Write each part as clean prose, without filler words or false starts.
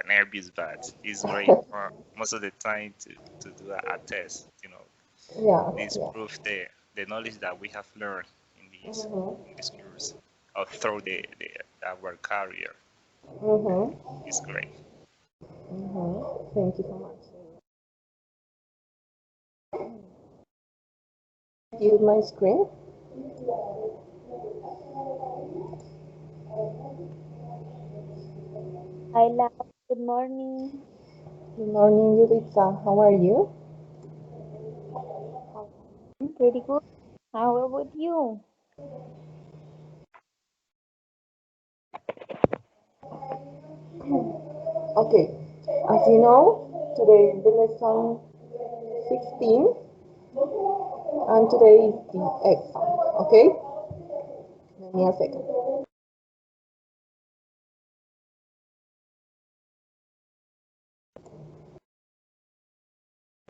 nervous, but it's great most of the time to do a test. Yeah, This yeah. proves the knowledge that we have learned Mm-hmm. in this course or through our career. Mm-hmm. It's great. Mm-hmm. Thank you so much. Use my screen. Hi, love. Good morning. Good morning, Yulitsa. How are you? I'm pretty good. How about you? Okay. As you know, today is the lesson 16, and today is the exam. Okay? Give me a second.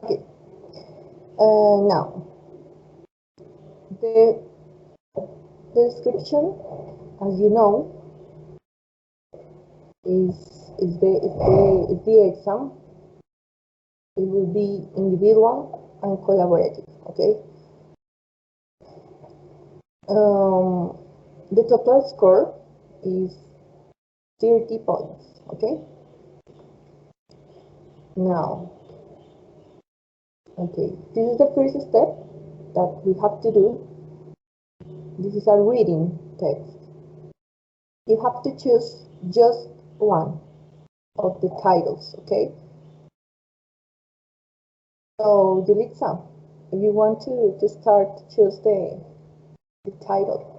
Okay. Now, the description, as you know, is the exam. It will be individual and collaborative. Okay. The total score is 30 points. Okay. Now, okay, this is the first step that we have to do. This is a reading text. You have to choose just one of the titles, okay? So, Julitza, if you want to start, choose the title.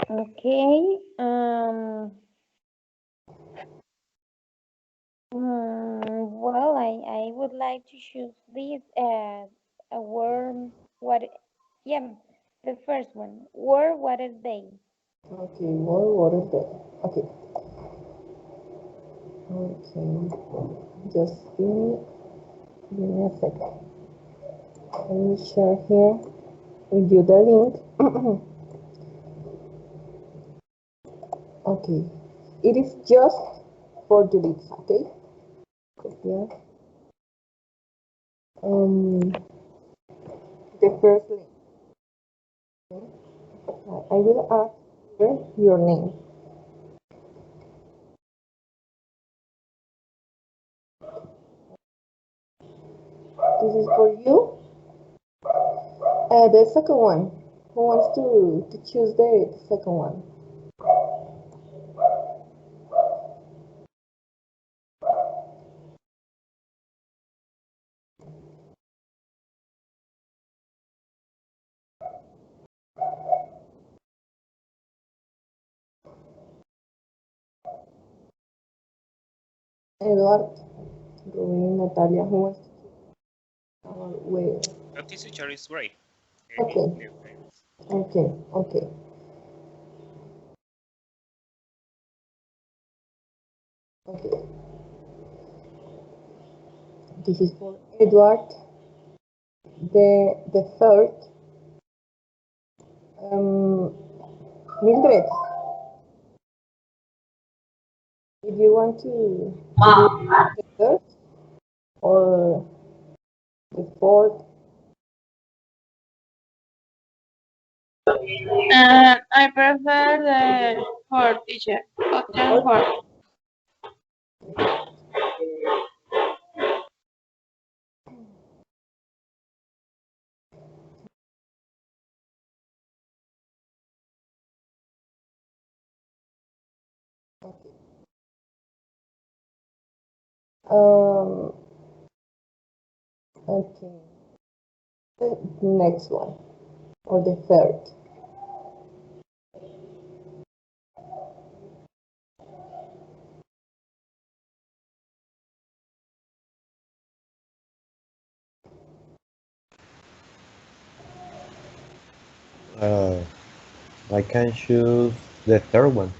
Okay. Well, I would like to choose this a word. What? Yeah, the first one. Word. What are they? Okay, what is that? Okay, okay, just give me a second. Let me share here with you the link. Okay, it is just for Julitza, okay? Here. The first link. Okay? I will ask here your name. This is for you. The second one. Who wants to choose the second one? Eduard, Rubin, Natalia, who wants to wait. This teacher is great. Okay, okay, okay, okay. This is for Edward. The third, Mildred. If you want to do the third or the fourth. I prefer the fourth teacher. Option four. Okay. Um, okay. The next one or the third. Uh, I can choose the third one.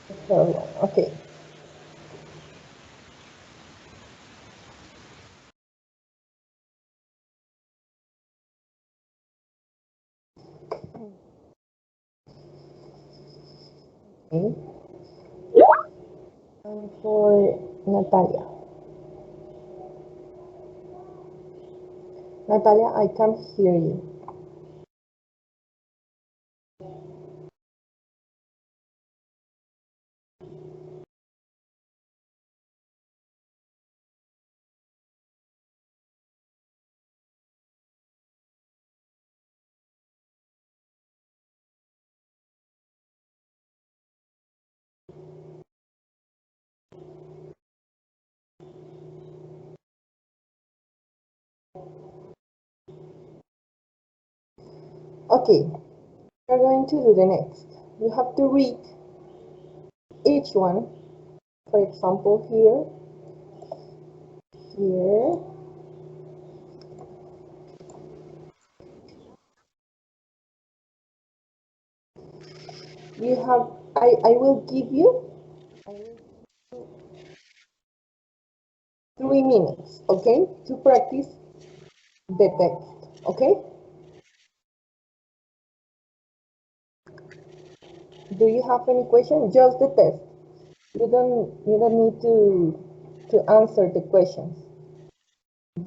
The third one. Okay. Okay. And for Natalia. Natalia, I can't hear you. Okay, we're going to do the next. You have to read each one. For example, here, you have, I will give you 3 minutes, okay, to practice the text, okay? Do you have any question? Just the test. You don't need to answer the questions.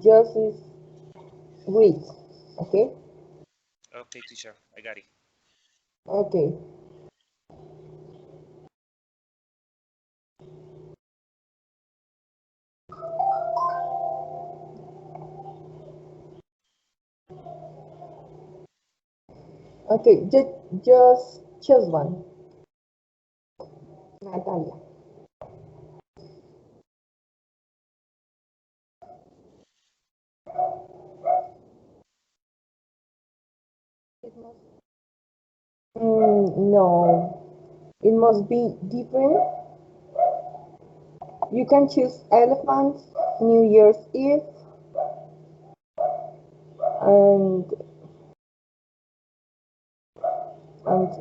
Just read, okay? Okay, teacher, I got it. Okay. Okay, just choose one. Natalia. No, it must be different. You can choose elephants, New Year's Eve, and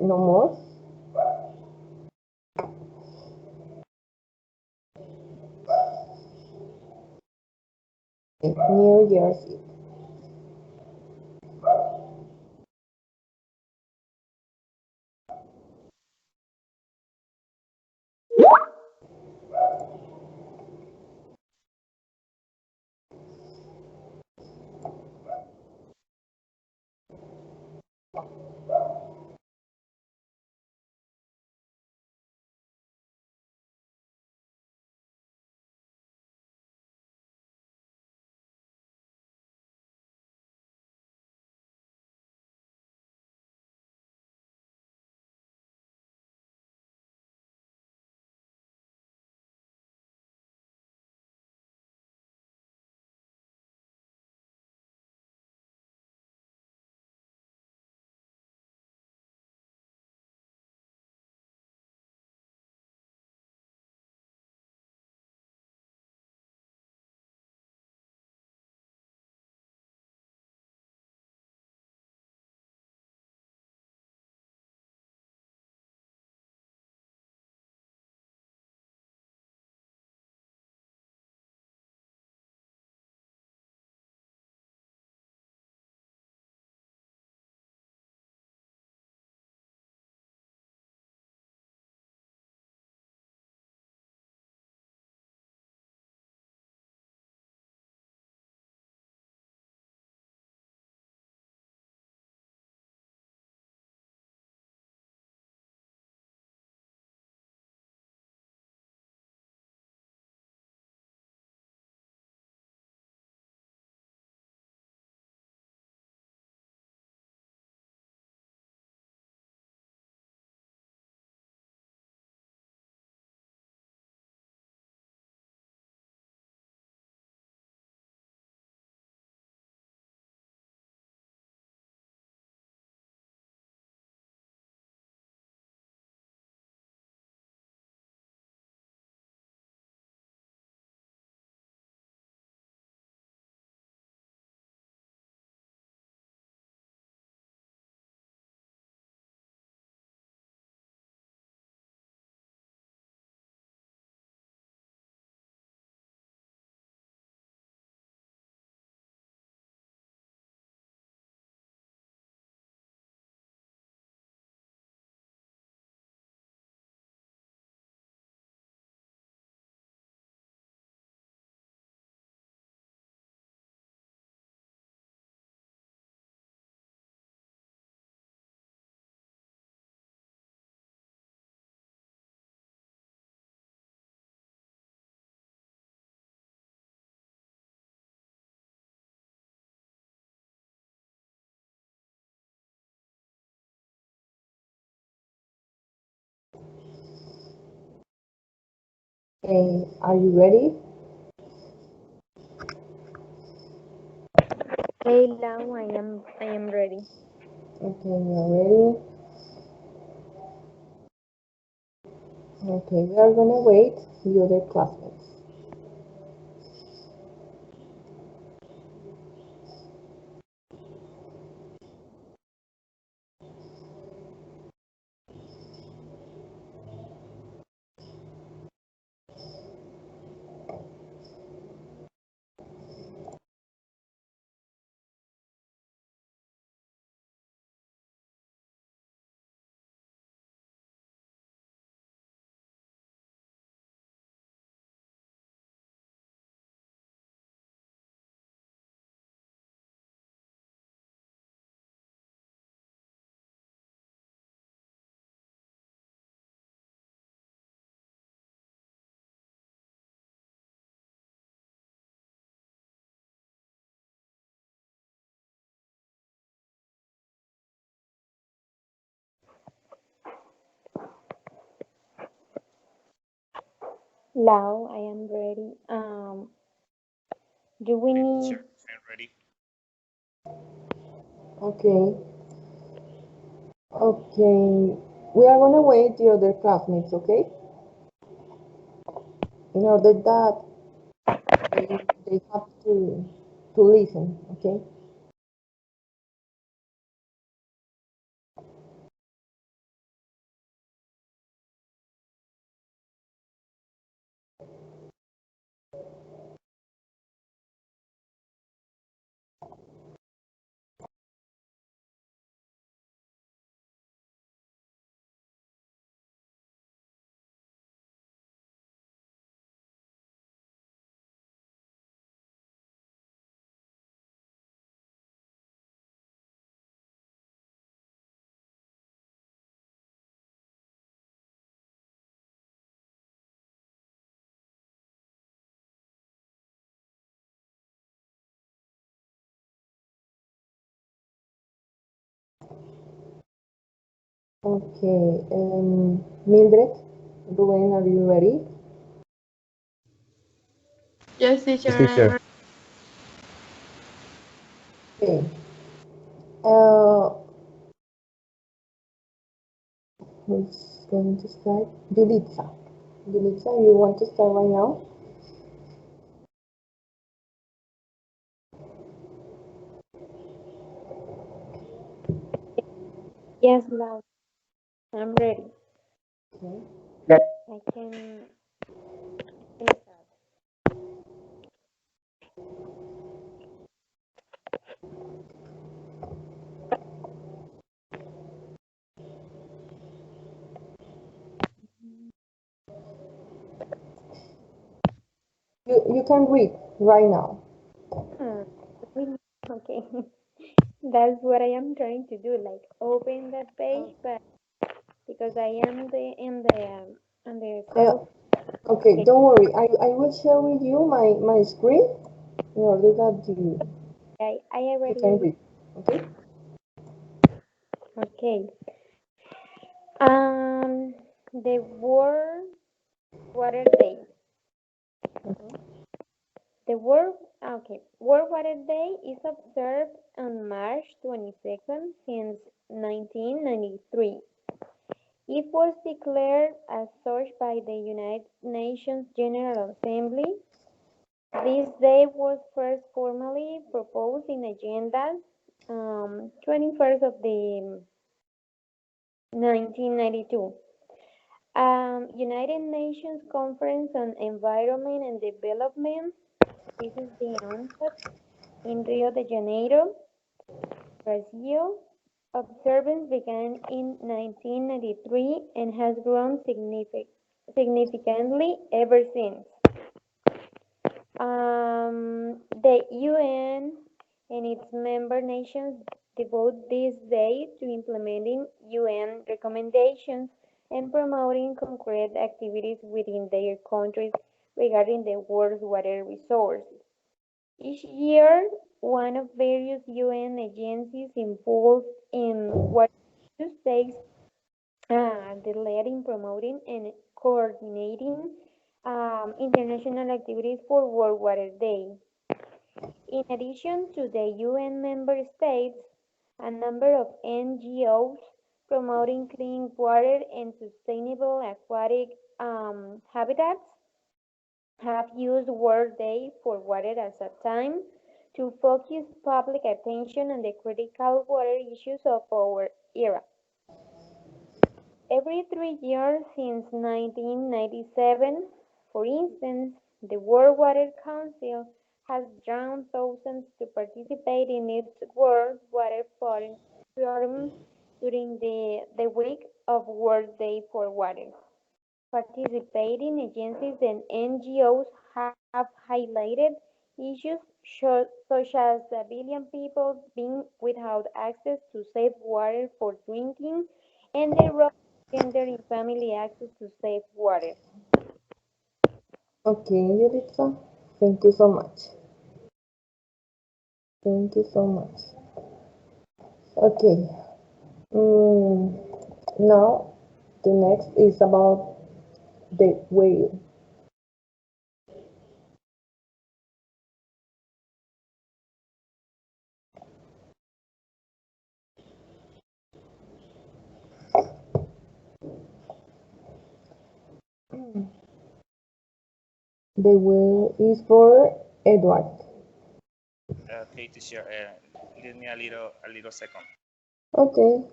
no more. Okay, New Year's Eve. Okay, are you ready? Hey, Lau, I am ready. Okay, you're ready. Okay, we are gonna wait the other classmates. Lau, I am ready. Do we Okay, need? teacher, I'm ready. Okay, okay. We are gonna wait the other classmates, okay? In order that they have to listen, okay? Okay, Mildred, Ruben, are you ready? Yes, Yes, teacher. teacher. Okay. Uh, who's going to start? Julitza. Julitza, you want to start right now? Yes, Lau, I'm ready. Okay. I can start. You can read right now. Hmm, okay. That's what I am trying to do, like open that page, but because I am on the Uh, cell. okay, Okay, don't worry. I will share with you my screen in order that I you already can read. Okay? okay. Um, the World Water Day. The World Water Day is observed on March 22nd since 1993. It was declared as such by the United Nations General Assembly. This day was first formally proposed in Agenda 21st of the 1992. United Nations Conference on Environment and Development. This is the UNCTAD in Rio de Janeiro, Brazil. Observance began in 1993 and has grown significantly ever since. The UN and its member nations devote this day to implementing UN recommendations and promoting concrete activities within their countries regarding the world's water resources. Each year, one of various UN agencies involved in water use takes the lead in promoting and coordinating international activities for World Water Day. In addition to the UN member states, a number of NGOs promoting clean water and sustainable aquatic habitats have used World Day for Water as a time to focus public attention on the critical water issues of our era. Every 3 years since 1997, for instance, the World Water Council has drawn thousands to participate in its World Water Forum during the week of World Day for Water. Participating agencies and NGOs have highlighted issues such as a billion people being without access to safe water for drinking and the role of gender in family access to safe water. Okay, Yulitza, thank you so much. Thank you so much. Okay, now the next is about the whale. The whale is for Edward. Okay, teacher, give me a little second. Okay.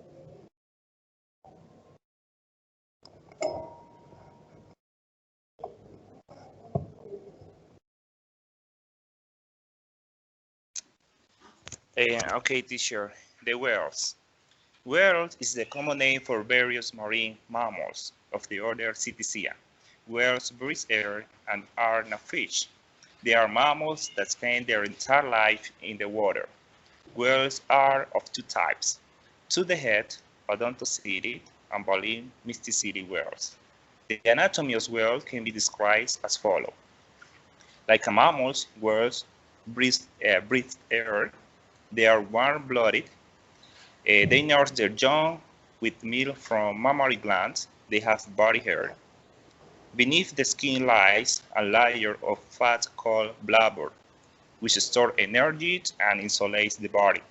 Okay, teacher, the whales. Whales is the common name for various marine mammals of the order Cetacea. Whales breathe air and are not fish. They are mammals that spend their entire life in the water. Whales are of two types: to-the-head, odontoceti, and baleen mysticeti whales. The anatomy of whales can be described as follows. Like a mammal, whales breathe air. They are warm-blooded. They nurse their young with milk from mammary glands. They have body hair. Beneath the skin lies a layer of fat called blubber, which stores energy and insulates the body.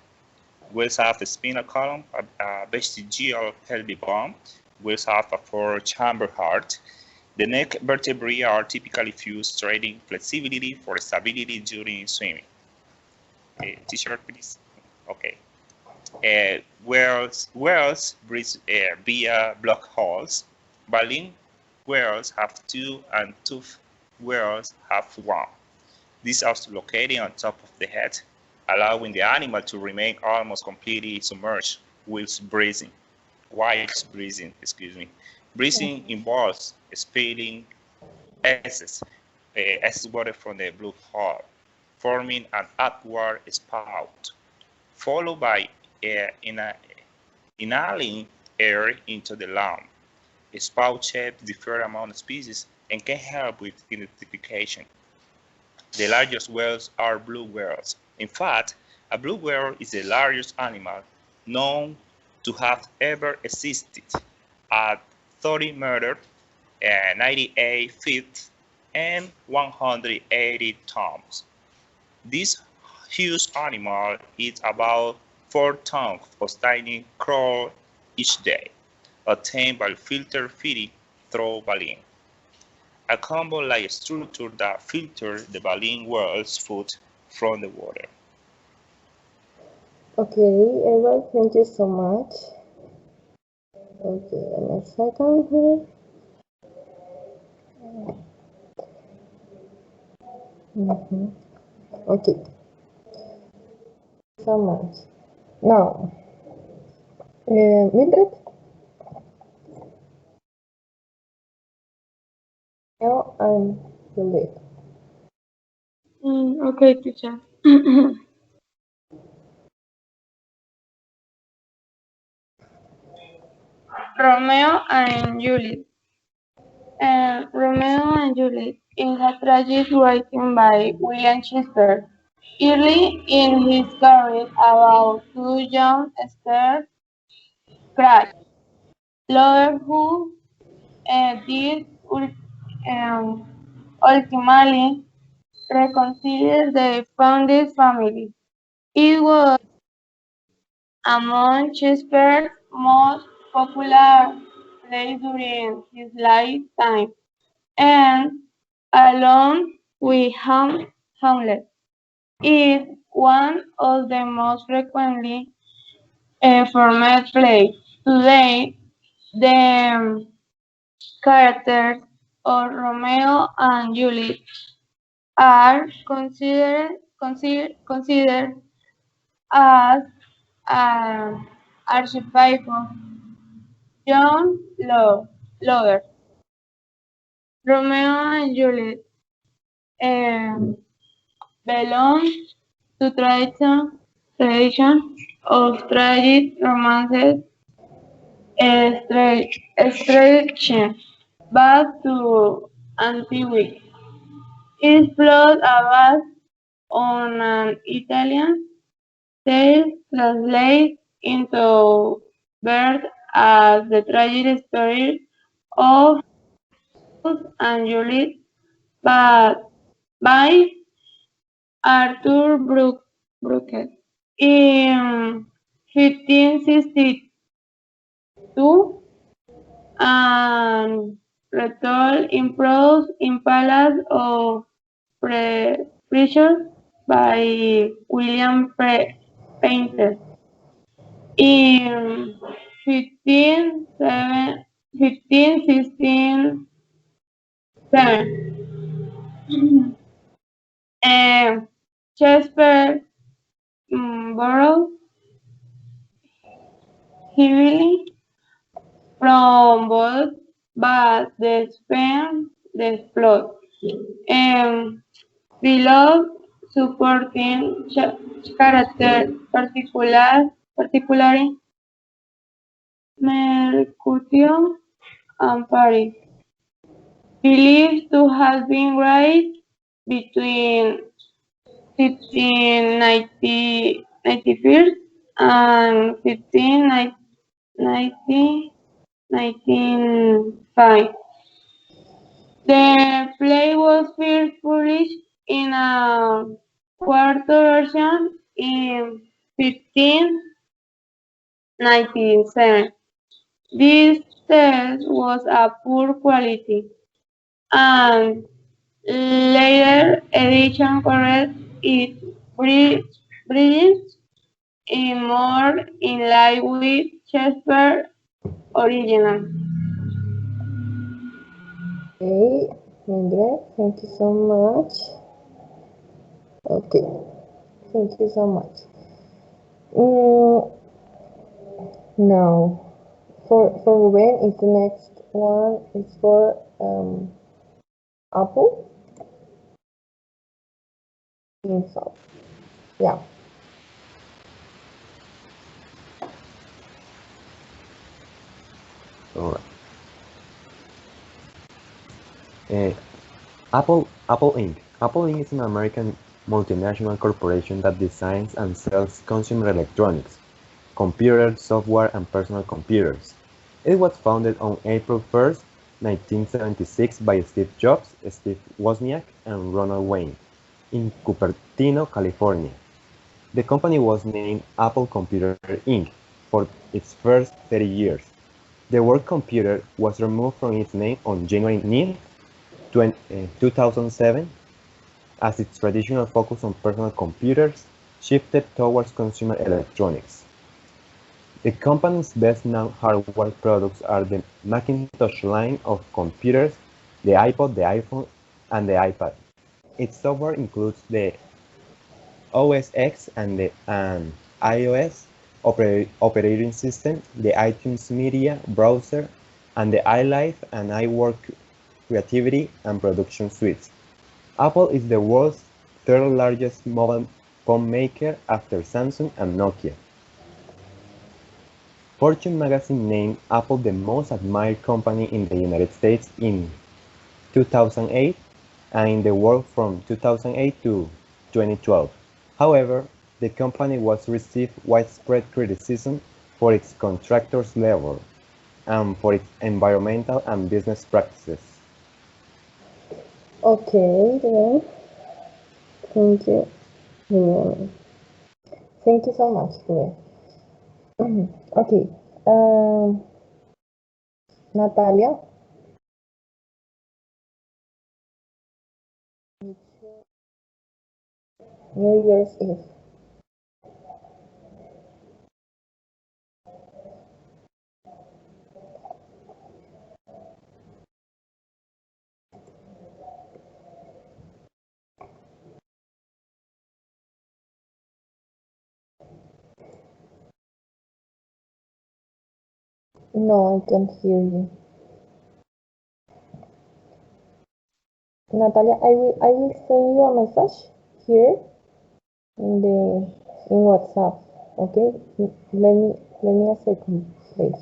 Whales have a spinal column, a vestigial pelvic bone. Whales have a four-chamber heart. The neck vertebrae are typically fused, trading flexibility for stability during swimming. Teacher, please. Okay. Whales breathe via blowholes. Baleen whales have two, and toothed whales have one. These are located on top of the head, allowing the animal to remain almost completely submerged whilst breathing. Breathing involves expelling excess water from the blowhole, forming an upward spout, followed by inhaling air into the lung. Spout shapes differ among species and can help with identification. The largest whales are blue whales. In fact, a blue whale is the largest animal known to have ever existed at 30 meters, 98 feet, and 180 tons. This huge animal eats about 4 tons of tiny crawl each day, obtained by filter feeding through baleen, a combo-like structure that filters the baleen whale's food from the water. Okay, Edward, thank you so much. Okay, a second here. Okay, so much. Now, Mildred, now I'm Juliet. Okay, teacher. Romeo and Juliet. Romeo and Juliet is a tragic writing by William Shakespeare. Early in his career, about two young stars crash. Lovers who did um, ultimately reconciled the founding family. It was among Shakespeare's most popular plays during his lifetime, and along with Hamlet, is one of the most frequently performed plays. Today, the characters of Romeo and Juliet are considered as an archetypal young lovers. Romeo and Juliet um, belong to tradition of tragic romances stretching back to antiquity. Its plot based on an Italian tale translates into birth as the tragic story of and Juliet but by Arthur Brooke. In 1562 and retold in prose in Palace of Pressure by William Painter. In 1567, um, Shakespeare borrowed heavily from both, but the plot. Um, Beloved supporting character, particularly Mercutio and Paris, believed to have been right between 1595 and 1905. The play was first published in a quarto version in 1597. This text was of poor quality, and later edition corrected its brilliance in more in line with Shakespeare's original. Okay, Mildred, thank you so much. Okay, thank you so much. Now, for Ruben, is the next one is for Apple. Think so. Yeah. All right. Uh, Apple Inc. Apple Inc. is an American multinational corporation that designs and sells consumer electronics, computers, software, and personal computers. It was founded on April 1st, 1976 by Steve Jobs, Steve Wozniak, and Ronald Wayne in Cupertino, California. The company was named Apple Computer Inc. for its first 30 years. The word computer was removed from its name on January 9, 2007, as its traditional focus on personal computers shifted towards consumer electronics. The company's best-known hardware products are the Macintosh line of computers, the iPod, the iPhone, and the iPad. Its software includes the OS X and the iOS operating system, the iTunes Media Browser, and the iLife and iWork creativity and production suites. Apple is the world's third largest mobile phone maker after Samsung and Nokia. Fortune magazine named Apple the most admired company in the United States in 2008 and in the world from 2008 to 2012. However, the company was received widespread criticism for its contractors' labor and for its environmental and business practices. Okay, then. Thank you. Thank you so much, Julian. Okay. Natalia. New Year's Eve. No, I can't hear you. Natalia, I will send you a message here in WhatsApp. Okay? Let me a second, please.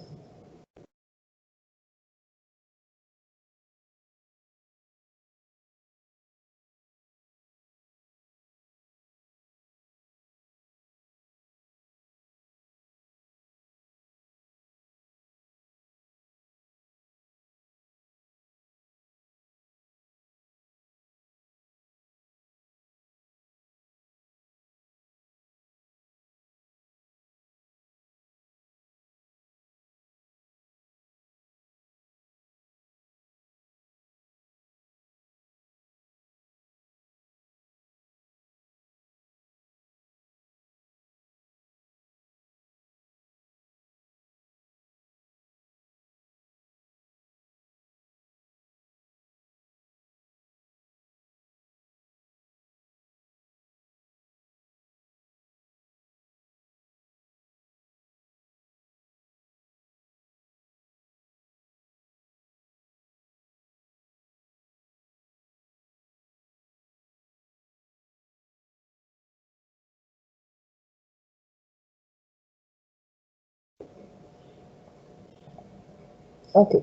Okay.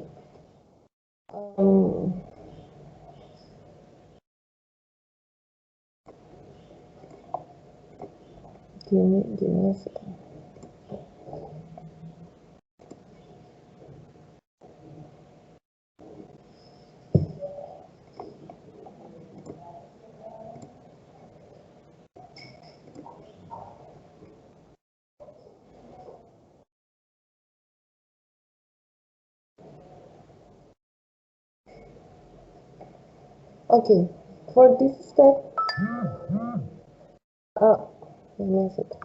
Um, give me a second. Okay. For this step, uh, give me a second.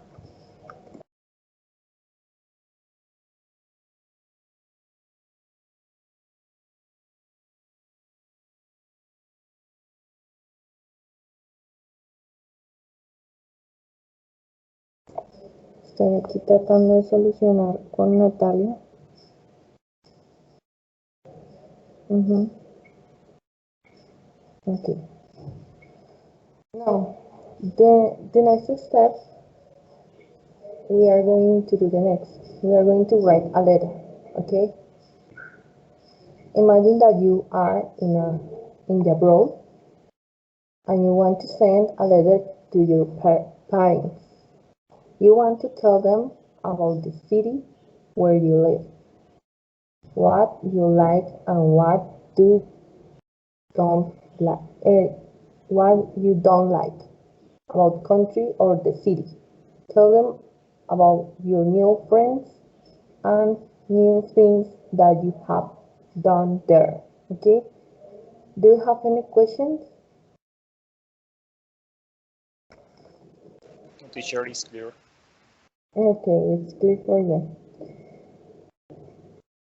Estoy aquí tratando de solucionar con Natalia. Okay. Now, the next step, we are going to do the next. We are going to write a letter. Okay. Imagine that you are in the abroad and you want to send a letter to your parents. You want to tell them about the city where you live, what you like and what do don't like, what you don't like about country or the city. Tell them about your new friends and new things that you have done there. Okay? Do you have any questions? Teacher is clear. Okay, it's clear for you.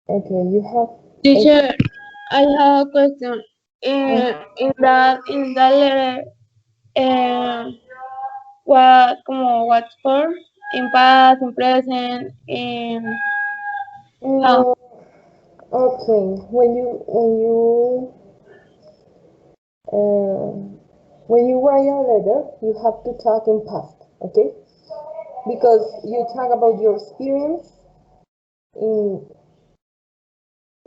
Okay, you have. Teacher, I have a question. In that letter, what for? In past, in present, in how? Mm, okay, uh, when you write a letter, you have to talk in past. Okay, because you talk about your experience in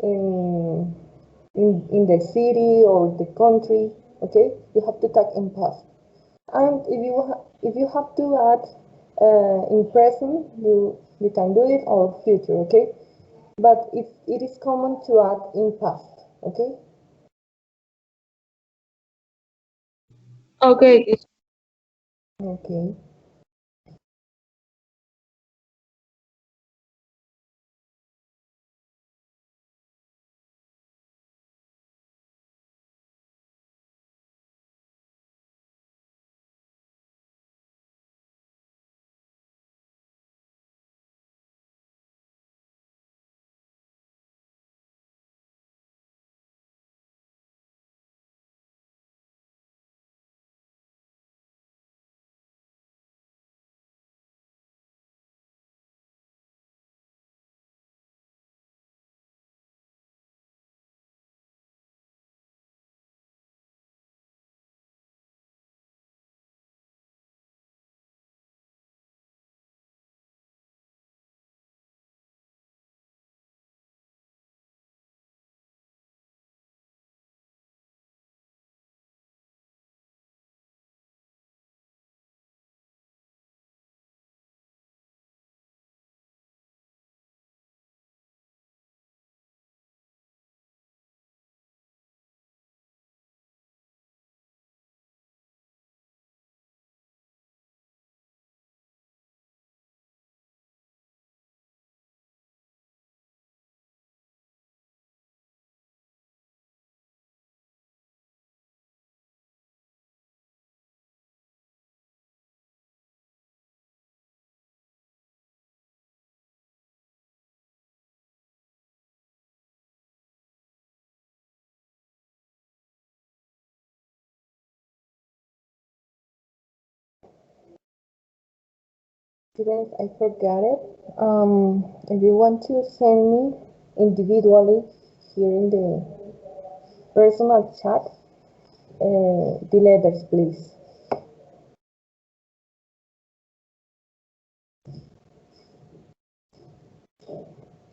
in in the city or the country. Okay, you have to talk in past. And if you have to add in present, you can do it or future. Okay, but it is common to add in past. Okay. Okay, teacher. Okay. Students, I forgot it. If you want to send me individually here in the personal chat, the letters, please.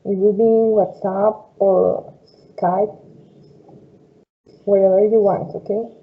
It will be in WhatsApp or Skype, wherever you want, okay?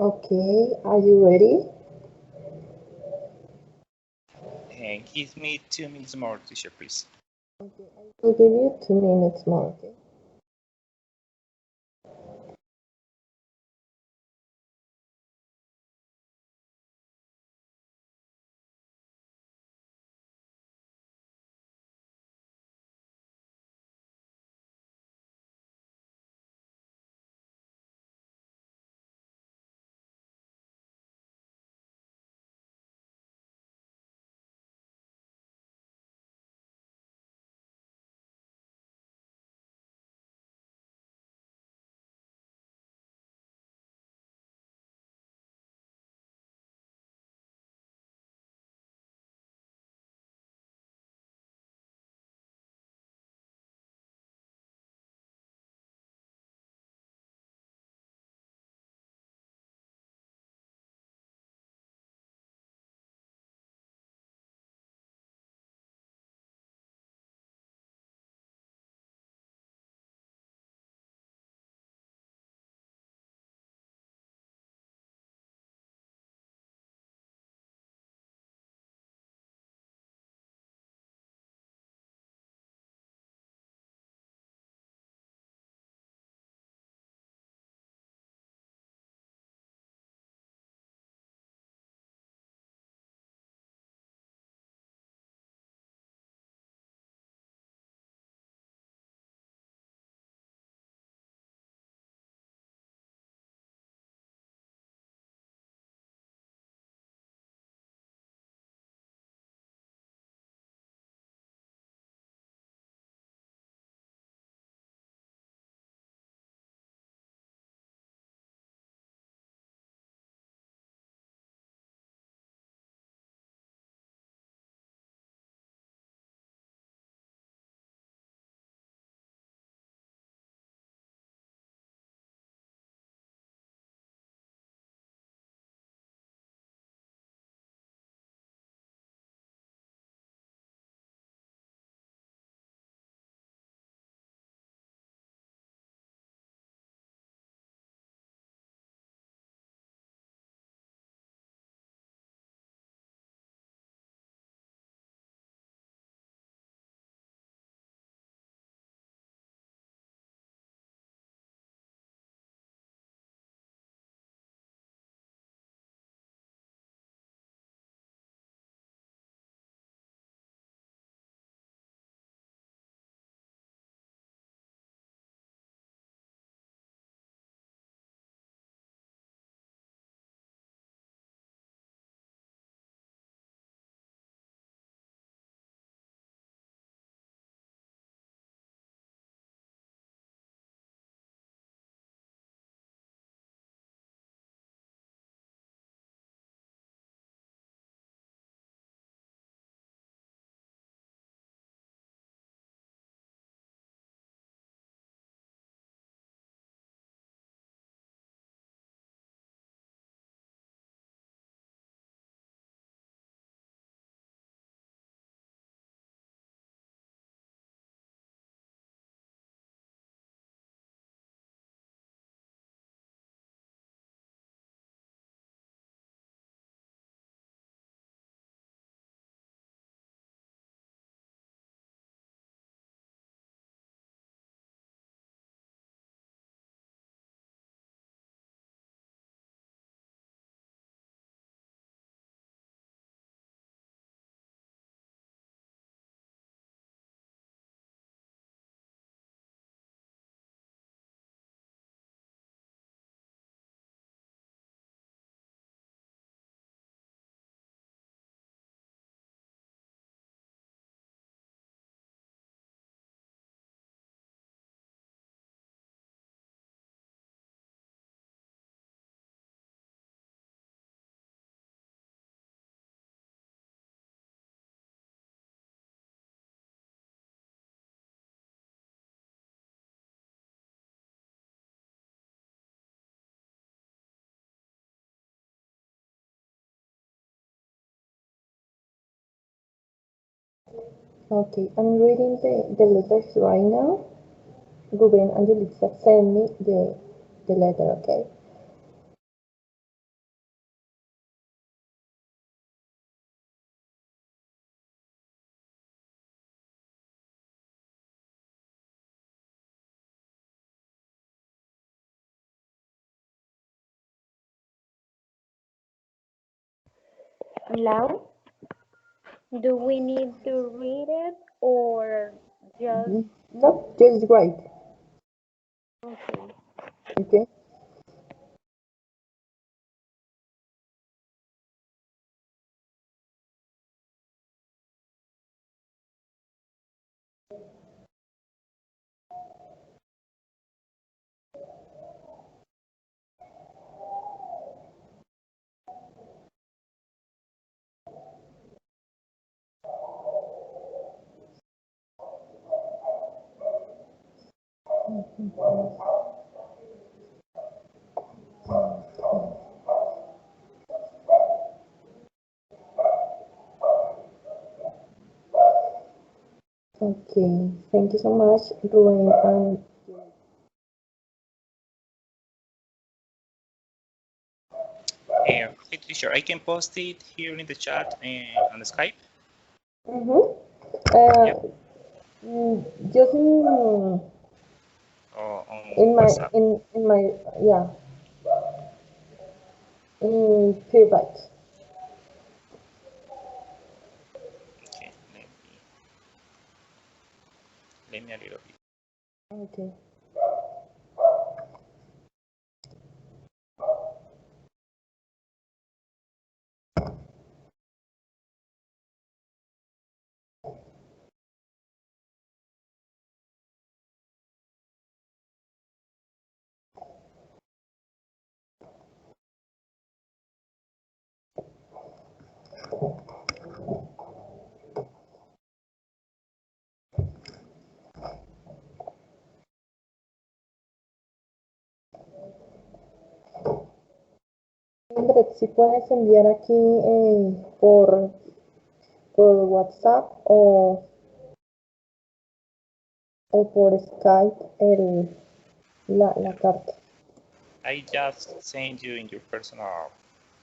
Okay, are you ready? And give me 2 minutes more, teacher, please. Okay, I will give you 2 minutes more, okay? Okay, I'm reading the letters right now. Ruben and Julissa send me the letter, okay? Loud? Do we need to read it or just No, just write. okay? Okay. Okay. Thank you so much, Ruben. And Okay, teacher, I can post it here in the chat on the Skype. mm-hmm. Yep. Just Or on in my WhatsApp. in my yeah in private. Okay, let me a little bit. Okay. Mildred, si puedes enviar aquí por WhatsApp o por Skype la carta. I just sent you in your personal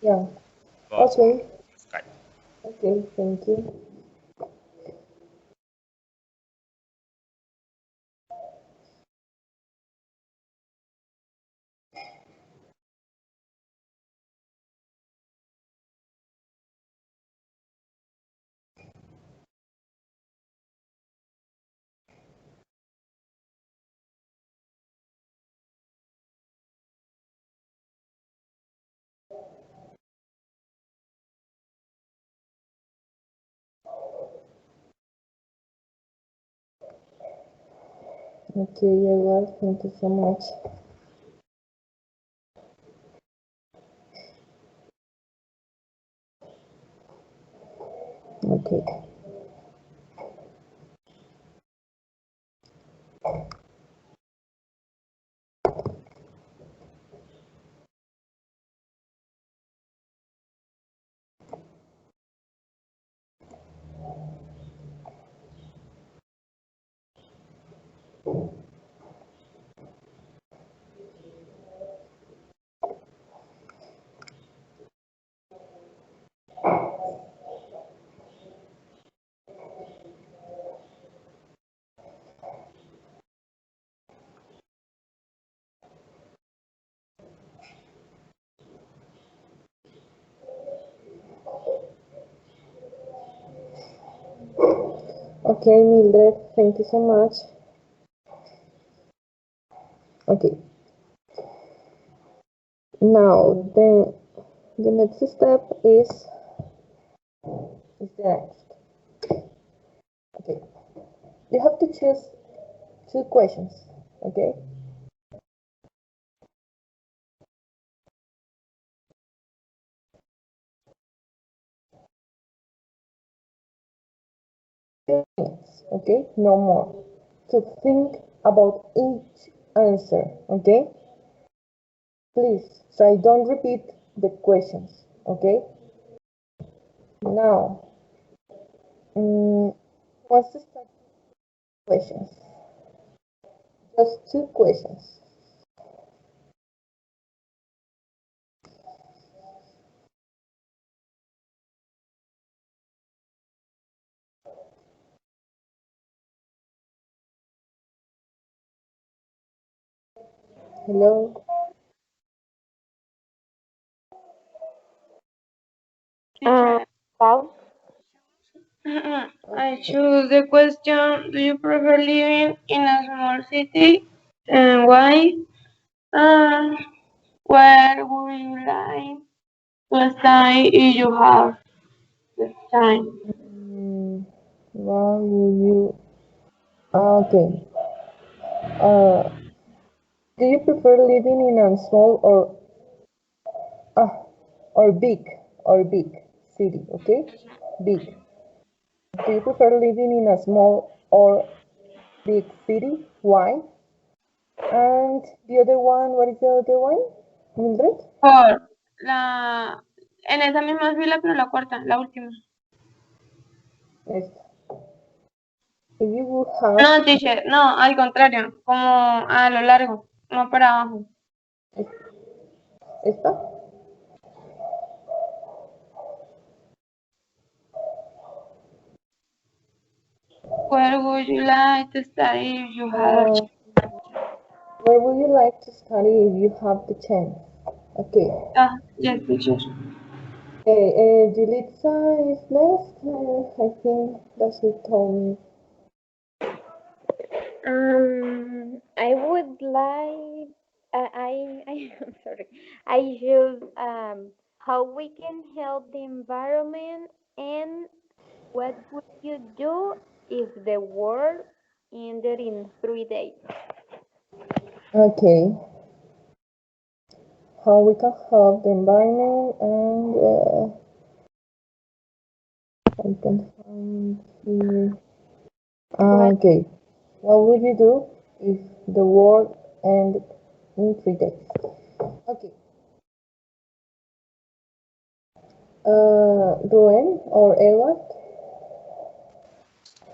Yeah. box on Okay. Skype. Okay. Thank you. Okay, Edward. Thank you so much. Okay. Okay, Mildred. Thank you so much. Okay. Now the next step is the next. Okay. You have to choose two questions. Okay. Minutes, okay, no more, to think about each answer. Okay, please try don't repeat the questions. Okay, now what's the start questions? Just two questions. Hello. Teacher, Pau? I choose the question, do you prefer living in a small city and why? And where would you like to stay if you have the time? What will you? Okay. Uh, do you prefer living in a small uh, or big city? Okay, big. Do you prefer living in a small or big city? Why? And the other one, what is the other one, Mildred? Por la, en esa misma fila, pero la cuarta, la última. Esta. If you would have No, teacher, no, al contrario, como a lo largo, no para abajo. esta. Where would you like to study if you had a chance? Where would you like to study if you have the chance? Okay. Yes, teacher. Julitza is next. I think that she told me. I would like, I'm sorry, I choose how we can help the environment and what would you do if the world ended in 3 days? Okay. How we can help the environment and I can find here. Okay. What would you do if the world ended in 3 days? Okay. Ruben or Edward?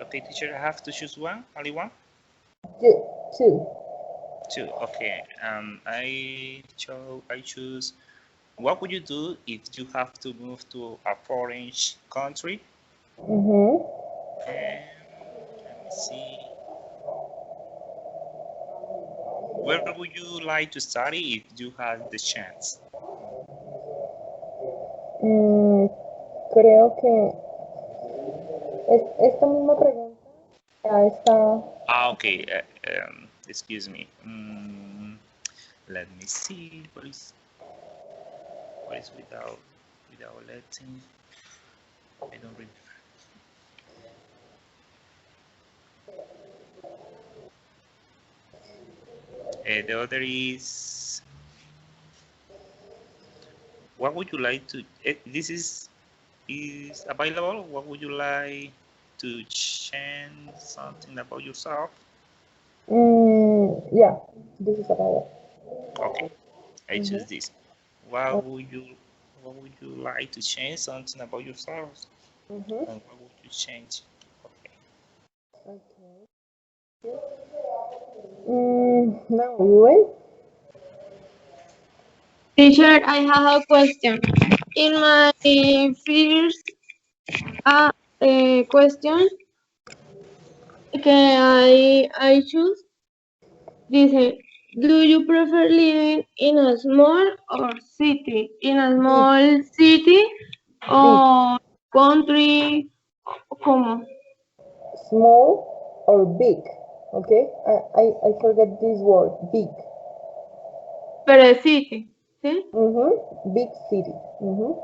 Okay, teacher, I have to choose one, only one? Two. Two, okay. I choose, what would you do if you have to move to a foreign country? Mm-hmm. Let me see. Where would you like to study if you had the chance? Creo que esta misma pregunta ya está. Okay. Excuse me. Let me see. What is without letting? I don't remember. The other is, what would you like to? This is available. What would you like to change something about yourself? Yeah, this is about Okay, I it. choose this. What would you like to change something about yourself? Mm-hmm. And what would you change? Okay. Okay. Now, Ruben? Teacher, I have a question. In my first question que I choose, dice, do you prefer living in a small or city? In a Big, small city big, or country, ¿cómo? small or big. Okay, I forget this word, big. Pero es city, ¿sí? Mm-hmm. Big city. Mm-hmm.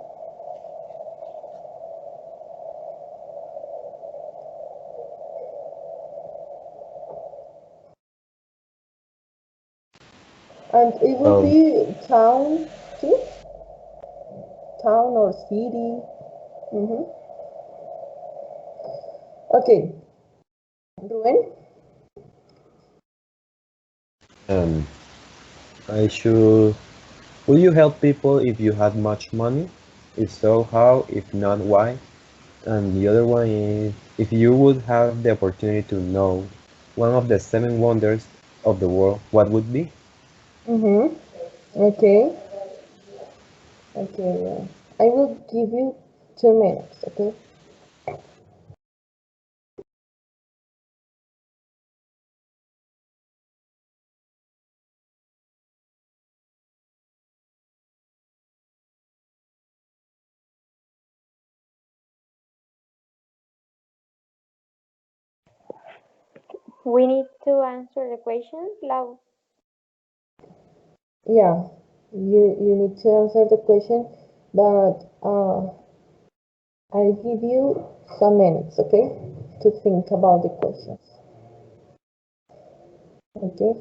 And it will Well, be town too, town or city. Mm-hmm. Okay, Ruben. um, I should. Would you help people if you had much money? If so, how? If not, why? And the other one is, if you would have the opportunity to know one of the seven wonders of the world, what would be? Mm-hmm. Okay. Okay. I will give you 2 minutes. Okay. We need to answer the questions, Lau. Yeah, you need to answer the question, but I'll give you some minutes, okay, to think about the questions. Okay.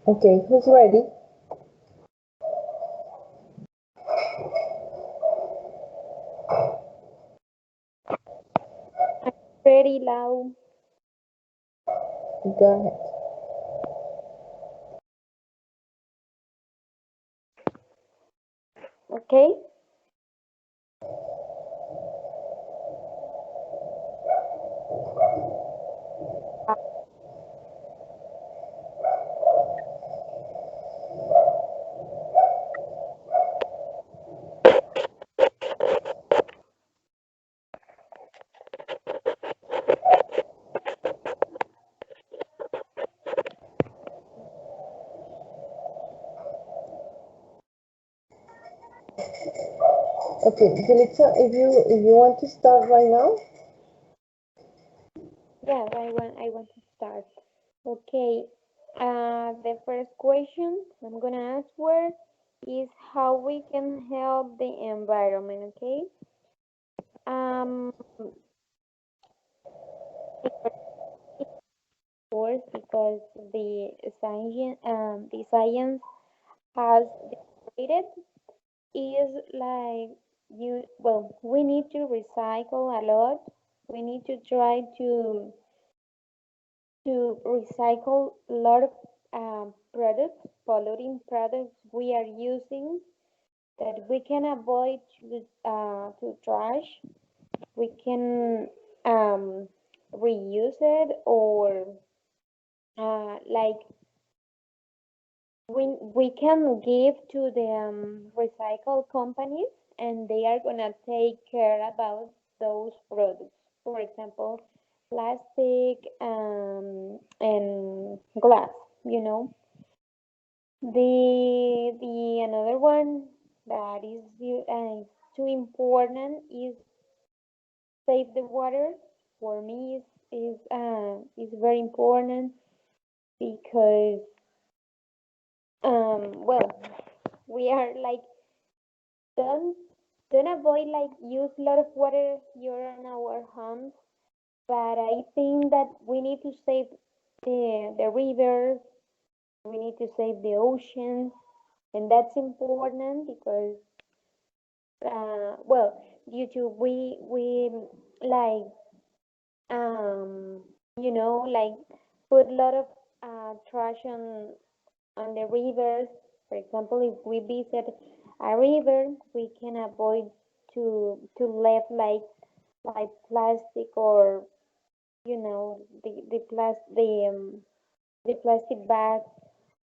Okay, who's ready? Ready, Lau. Go ahead. Okay. Okay, Julissa, if you want to start right now. Yes, I want to start. Okay. The first question I'm gonna answer is how we can help the environment. Okay. Um, of course, because the science has demonstrated is like we need to recycle a lot. We need to try to recycle a lot of products, polluting products we are using that we can avoid to trash. We can reuse it or like we can give to the recycle companies and they are gonna take care about those products. For example, plastic and glass. You know, the another one that is too important is save the water. For me, is very important because well we are like don't don't avoid like use a lot of water here in our homes, but I think that we need to save the rivers, we need to save the oceans, and that's important because due to we like um like put a lot of trash on the rivers. For example, if we visit a river, we can avoid to leave like plastic or the plastic bag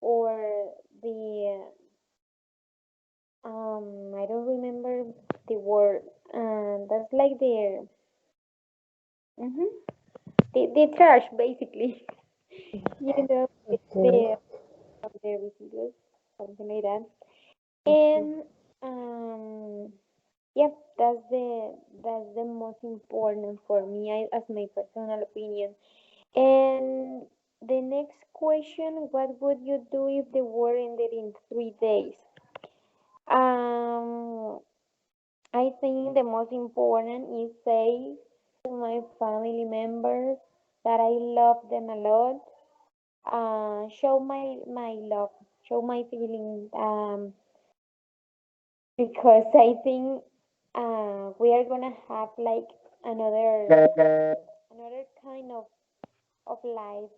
or the I don't remember the word. That's like mhm, the trash basically. Okay. The the residuals, something like that. And yep, that's the most important for me as my personal opinion. And the next question, what would you do if the war ended in 3 days? Um, I think the most important is say to my family members that I love them a lot. Show my love, show my feeling. Because I think we are gonna have like another kind of life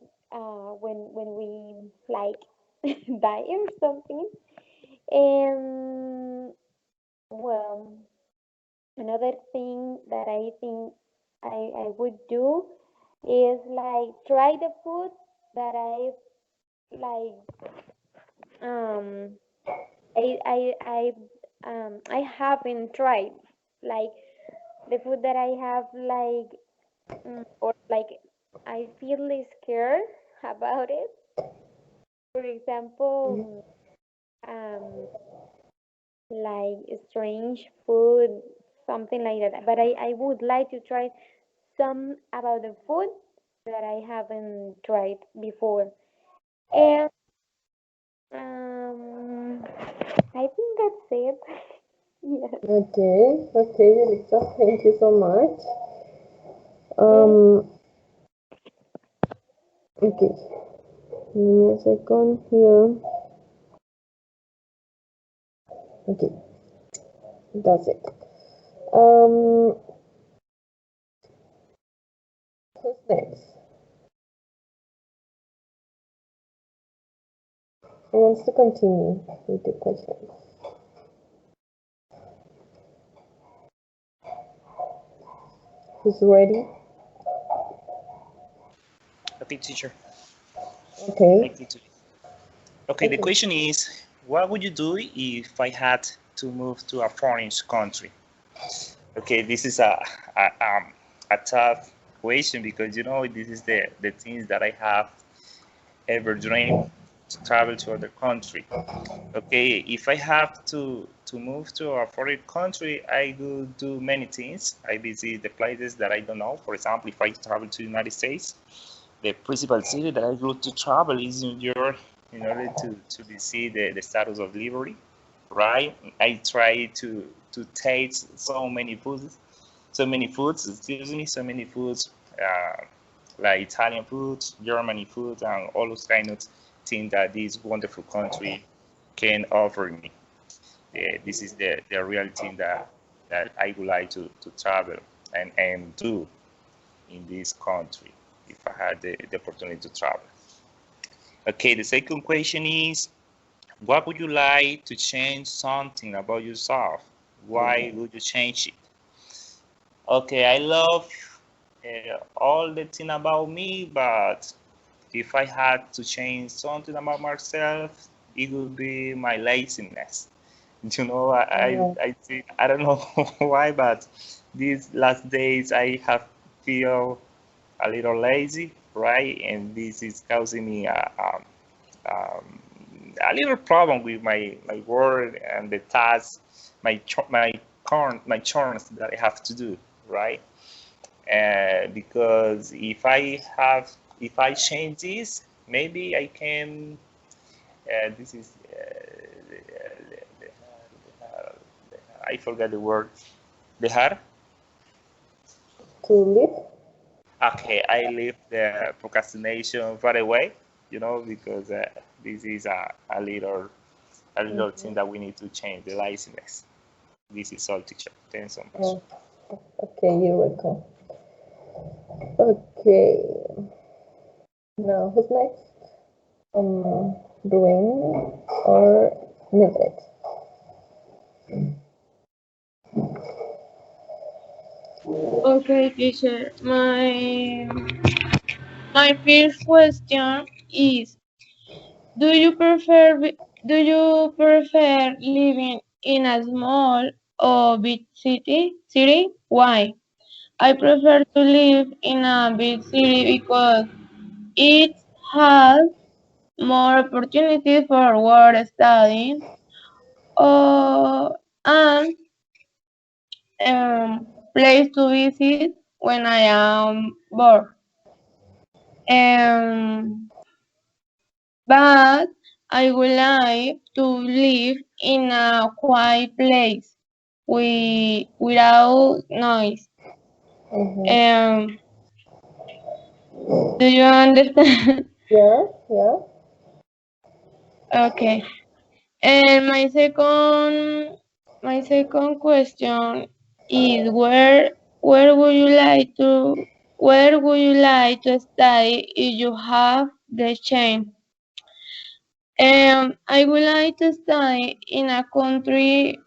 when we like die or something. And well, another thing that I think I would do is like try the food that like um I haven't tried, like the food that I have like or like I feel scared about it. For example, like strange food, something like that. But I would like to try some about the food that I haven't tried before. And I think that's it. Yes. Okay, okay, Alexa, thank you so much. Yes. Okay, give me a second here. Okay, that's it. Um, who's next? Who wants to continue with the question? Who's ready? Okay, teacher. I Okay, need to. Okay, the okay. question is, what would you do if I had to move to a foreign country? Okay, this is a tough question because this is the things that I have ever dreamed to travel to other country. Okay, if I have to move to a foreign country, I will do many things. I visit the places that I don't know. For example, if I travel to the United States, the principal city that I go to travel is New York in order to visit the Statue of Liberty, right? I try to taste excuse me, so many foods, like Italian foods, Germany food, and all those kind of things that this wonderful country can offer me. This is the real thing that I would like to travel and do in this country if I had the opportunity to travel. Okay, the second question is, what would you like to change something about yourself? Why would you change it? Okay, I love all the thing about me, but if I had to change something about myself, it would be my laziness. I think I don't know why, but these last days I have feel a little lazy, right? And this is causing me um, a little problem with my work and the tasks, my chores that I have to do, right? Because if I change this, maybe I can. This is I forgot the word. Dejar. To live? Okay, I leave the procrastination far away, because this is a little thing that we need to change, the laziness. This is all, teacher. Thanks so much. Oh, okay, you're welcome. Okay, now who's next? Dwayne or Mildred? Okay, teacher. My first question is, do you prefer living in a small or big city? Why? I prefer to live in a big city because it has more opportunities for work studying or and place to visit when I am bored. but I would like to live in a quiet place without noise. Um, do you understand? Yeah, yeah. Okay. And my second question is where would you like to study if you have the chance? I would like to study in a country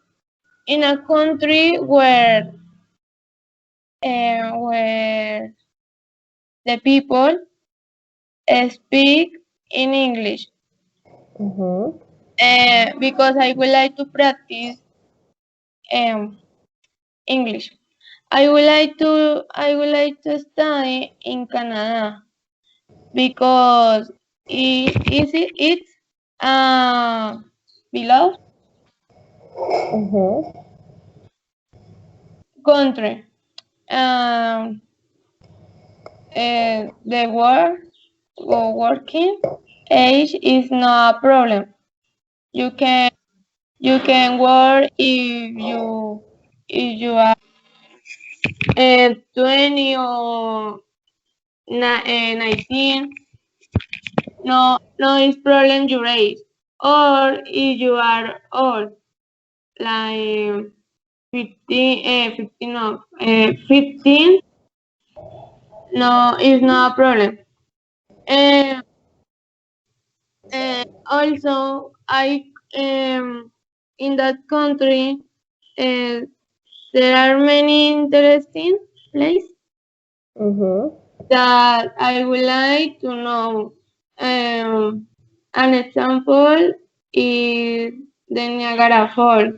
where the people speak in English. Mm-hmm. Because I would like to practice um, English. I would like to study in Canada because it's beloved Mm-hmm. country. The working age is not a problem. You can you can work if you are 20 or 19. No is problem your age. Or if you are old, like 15, no, it's not a problem. And also, in that country, uh, there are many interesting places Mm-hmm. that I would like to know. An example is the Niagara Falls.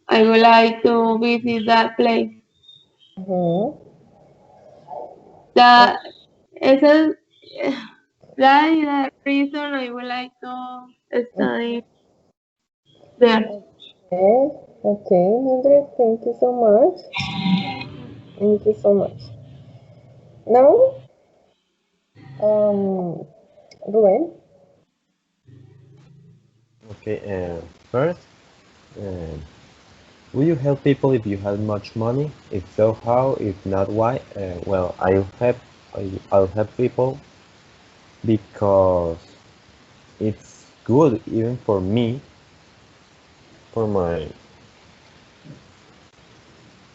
I would like to visit that place. Mm-hmm. That is a, that is the reason I would like to study there. Okay. Okay, Mildred, thank you so much. Thank you so much. Now, Ruben. Okay, first, uh, will you help people if you had much money? If so, how? If not, why? Well, I'll help people because it's good even for me, for my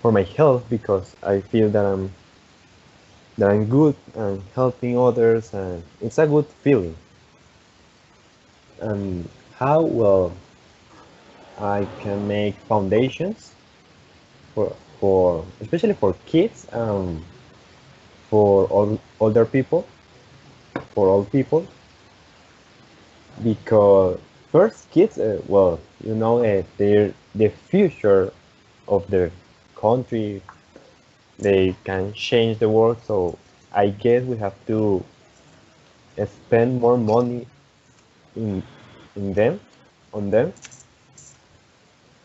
for my health, because I feel that I'm good and helping others, and it's a good feeling. And how? Well, I can make foundations for especially for kids, for older people, for old people, because first kids, well, they're the future of the country. They can change the world, so I guess we have to spend more money in in them, on them.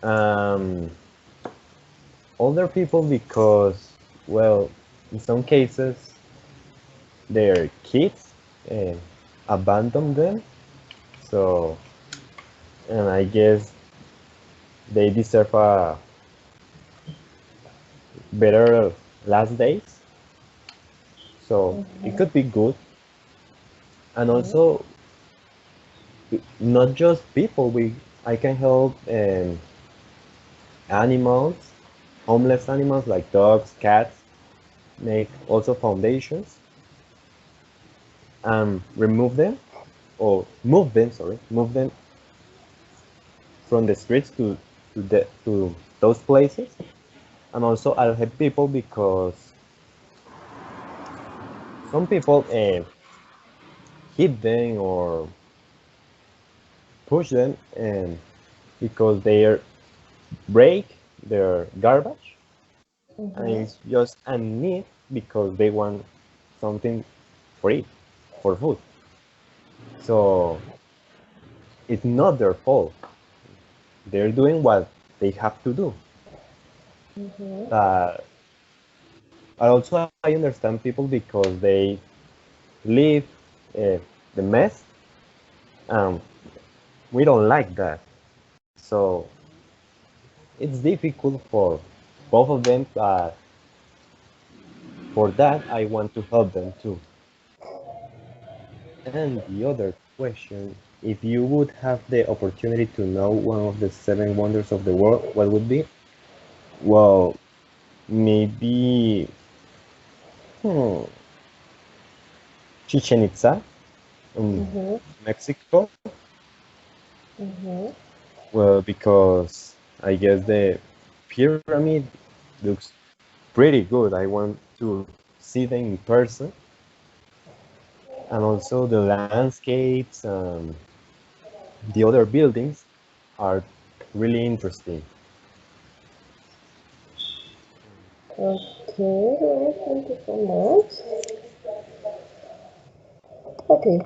Um, Older people because, well, in some cases their kids uh, abandon them, so, and I guess they deserve a better last days, so it could be good. And also, not just people, I can help animals, homeless animals like dogs, cats, make also foundations and remove them, or move them, sorry, move them from the streets to those places. And also I'll help people because some people hit them or push them, and because they break their garbage, and Mm-hmm. it's just a need because they want something free for food. So it's not their fault. They're doing what they have to do. Mm-hmm. But also I understand people because they leave the mess Um, we don't like that. So it's difficult for both of them, but for that, I want to help them too. And the other question, if you would have the opportunity to know one of the seven wonders of the world, what would be? Well, maybe hmm, Chichen Itza in Mm-hmm. Mexico. Mm-hmm. Well, because I guess the pyramid looks pretty good. I want to see them in person, and also the landscapes and the other buildings are really interesting. Okay, thank you so much. Okay,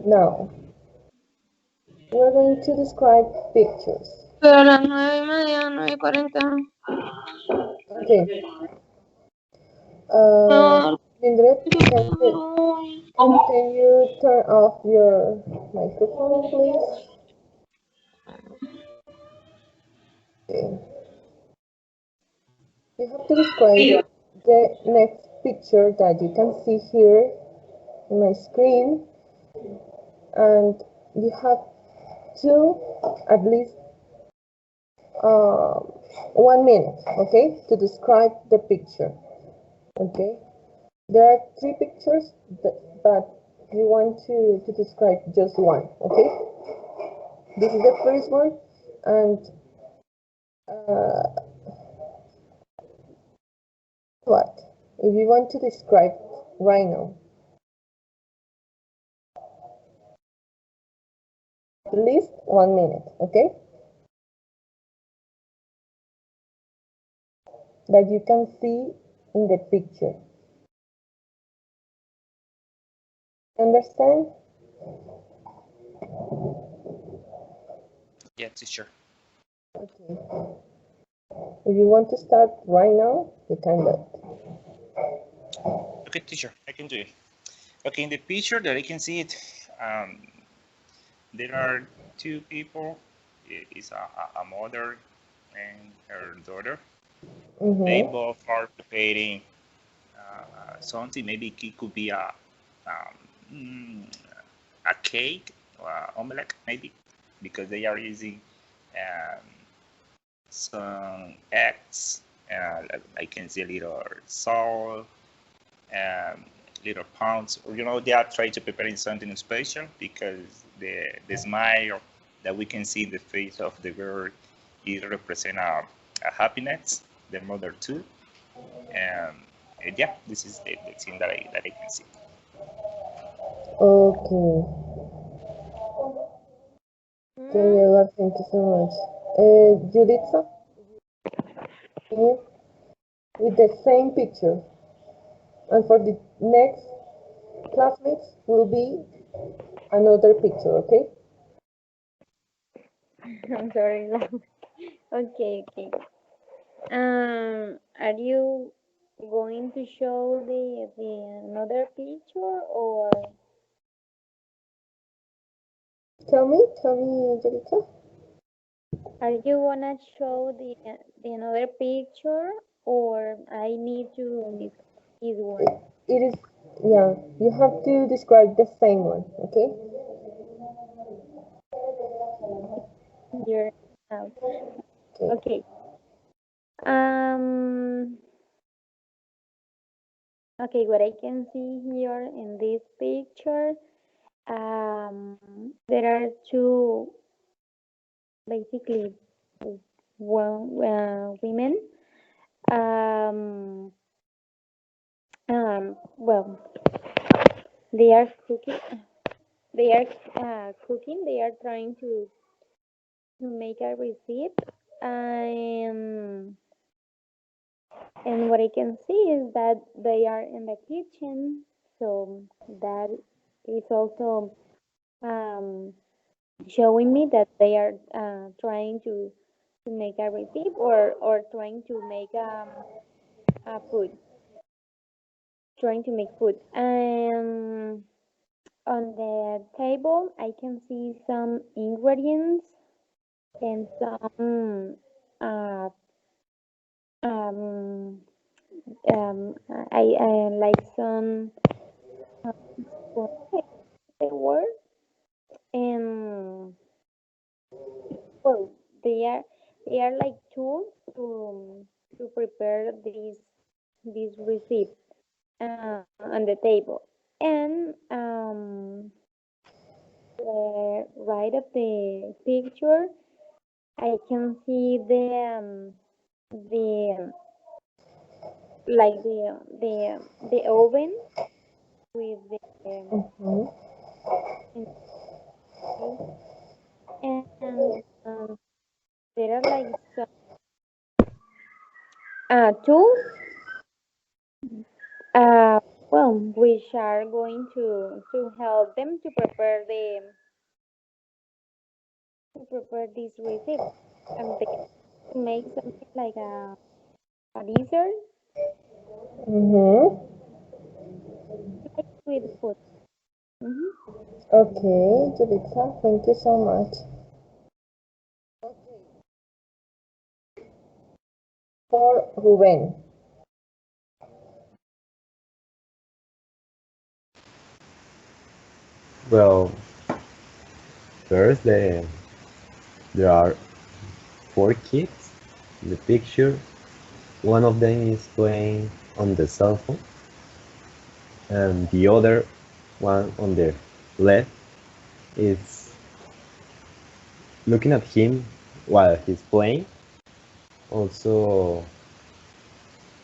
now we're going to describe pictures. Pero a las 9:30, 9:40. Okay, No, Lindred, can you turn off your microphone, please? Okay. You have to describe the next picture that you can see here in my screen, and you have to at least 1 minute, okay, to describe the picture. Okay, there are three pictures, but you want to describe just one. Okay, this is the first one, and uh, what if you want to describe right now? At least 1 minute, okay? That you can see in the picture. Understand? Yeah, teacher. Okay. If you want to start right now, you can do it. Okay, teacher, I can do it. Okay, in the picture that I can see it, um, there are two people. It's a mother and her daughter. They Mm-hmm. both are preparing something. Maybe it could be um, mm, a cake or omelette, maybe, because they are using um, some eggs. I can see a little salt, um, little pounds. They are trying to prepare something special because the smile that we can see in the face of the girl it represents a happiness. The mother too. And yeah, this is the thing that I can see. Okay. Okay, Mm, thank you so much. Juditha, continue with the same picture. And for the next classmates will be another picture, okay? I'm sorry. Okay, okay. Are you going to show the another picture, or Tell me, Juditha. are you gonna show the another picture, or I need to describe this one? It is, yeah, you have to describe the same one, okay? Your house. Okay. Okay. Um. Okay, what I can see here in this picture, there are two, basically, women. Um, well, they are cooking. They are cooking. They are trying to make a recipe. Um, and what I can see is that they are in the kitchen. So that is also um, showing me that they are trying to make a recipe, or trying to make a food, trying to make food. On the table, I can see some ingredients and some uh, um, I like some what is the word and well they are like tools to prepare this recipe on the table and right of the picture I can see the like the oven with the Mm-hmm. and there are like some tools uh, well which are going to help them to prepare this recipe and they make something like a dessert Mm-hmm. like with food. Mhm. Okay, Julissa, thank you so much. For Ruben. Well, first there are four kids in the picture. One of them is playing on the cell phone, and the other one on the left is looking at him while he's playing. Also,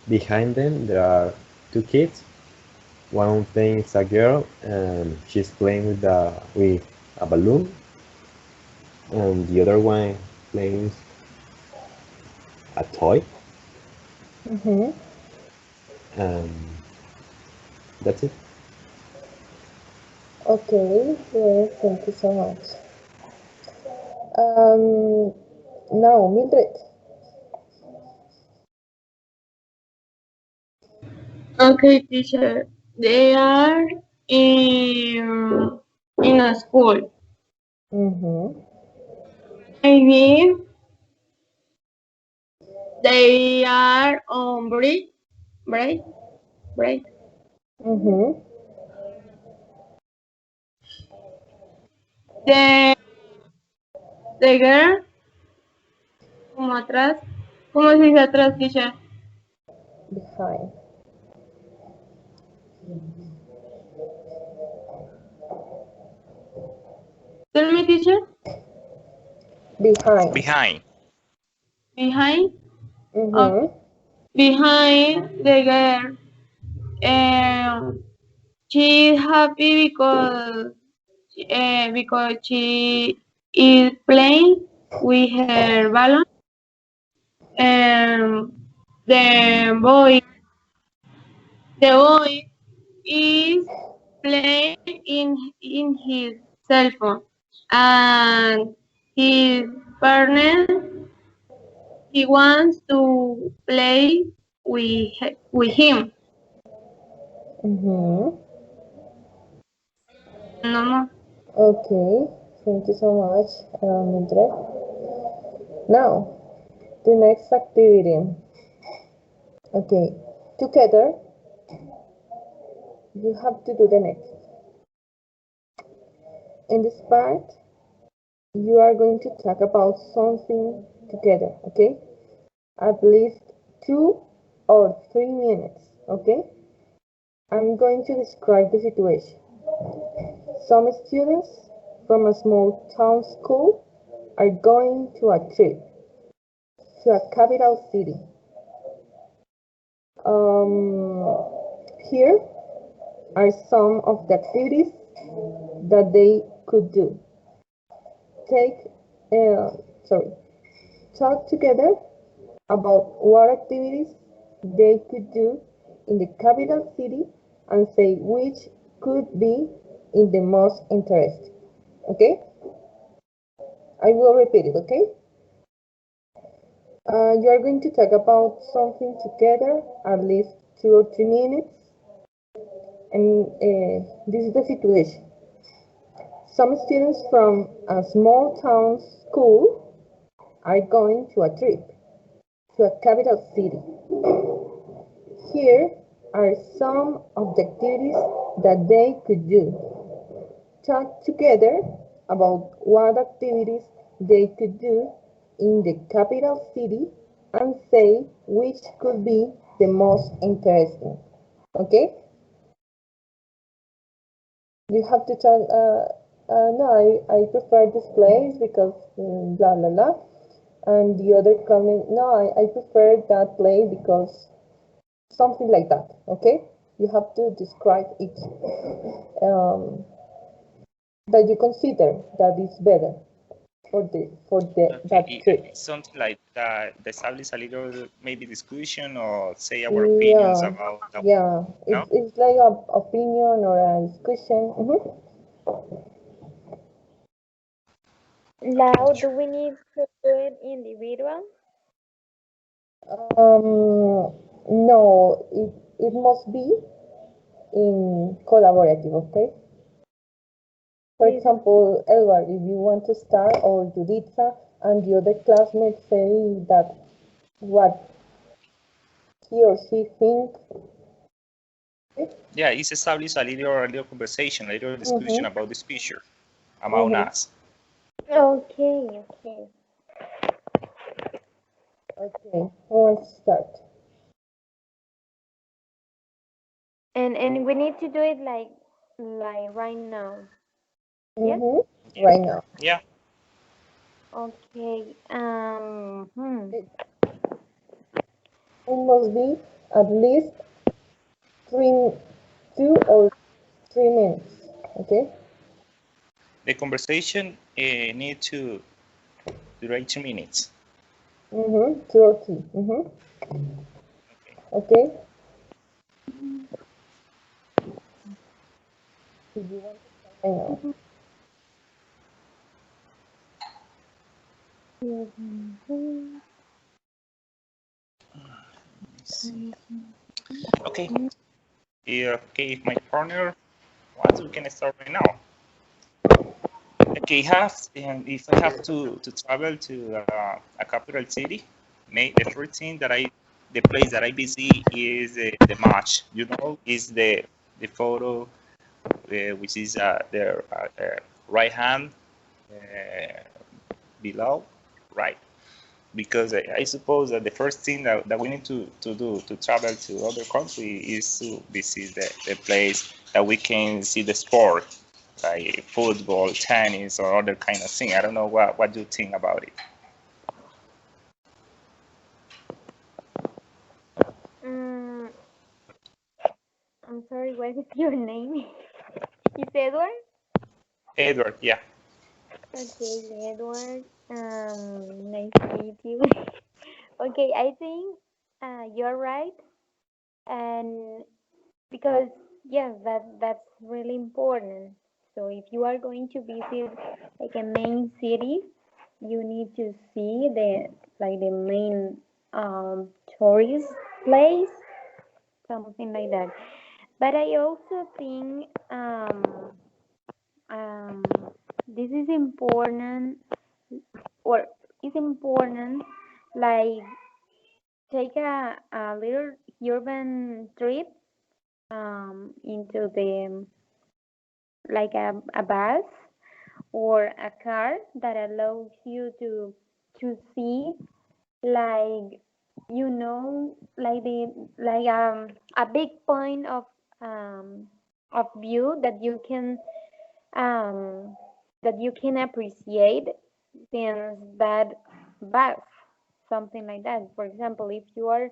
behind them there are two kids. One of them is a girl, and she's playing with a balloon, and the other one playing a toy, Mm-hmm. and that's it. Okay, yes, thank you so much. Um, Now, Mildred. Okay, teacher. They are in a school. Mm-hmm. Maybe they are on break. Mm-hmm. The the girl como atrás. ¿Cómo se dice atrás, teacher? Behind. Tell me, teacher. Behind. Behind. Behind. Okay. Mm-hmm. Behind the girl. She's happy because she is playing with her balloon. And the boy the boy is playing in his cell phone, and his partner he wants to play with him. Mm-hmm. No more. Okay, thank you so much, Mildred. Now, the next activity. Okay, together, you have to do the next. In this part, you are going to talk about something together, okay? At least 2 or 3 minutes, okay? I'm going to describe the situation. Some students from a small town school are going to a trip to a capital city. Here are some of the activities that they could do. Take, uh, sorry, talk together about what activities they could do in the capital city and say which could be in the most interest. Okay? I will repeat it, okay? You are going to talk about something together at least 2 or 3 minutes, and this is the situation. Some students from a small town school are going to a trip to a capital city. Here are some of the activities that they could do. Talk together about what activities they could do in the capital city and say which could be the most interesting. Okay? You have to tell, no, I prefer this place because blah blah blah. And the other comment, no, I prefer that place because something like that. Okay? You have to describe it that you consider that is better for that Okay, trip. something like that, establish a little maybe discussion or say our opinions Yeah, about that, yeah. no? It's like a opinion or a discussion. Okay, Now, do sure. we need to do it individual? No, it must be in collaborative, okay? For This is example, Edward, if you want to start, or Juditha, and the other classmates say that what he or she think. Yeah, it's establish a little conversation, a little discussion Mm-hmm, about this picture among mm-hmm. us. okay, okay. Okay, who wants to start? And we need to do it like right now. Yes? Mm-hmm. Yeah, Right now. yeah. Okay. It, it must be at least three, 2 or 3 minutes. Okay. The conversation need to duration 2 minutes. Mm-hmm. 2 or 3. Mm-hmm. Okay. If you want to start right now. Let's see. Okay, okay, if my partner wants, we can start right now. Okay, and if I have to travel to a capital city, the first thing the place that I visit is the match. You know, is the photo which is the right hand uh, below, right? Because I suppose that the first thing that we need to do to travel to other country is to visit the place that we can see the sport, like football, tennis, or other kind of thing. I don't know what you think about it. Mm, I'm sorry, what is your name? Is Edward? Edward, yeah. Okay, Edward. Nice to meet you. Okay, I think you're right, and because yes, that's really important. So if you are going to visit like a main city, you need to see the main tourist place, something like that. But I also think um, this is important, or is important, like take a little urban trip into the like a bus or a car that allows you to see like like the like a big point of view um that you can appreciate since that bus, something like that. For example, if you are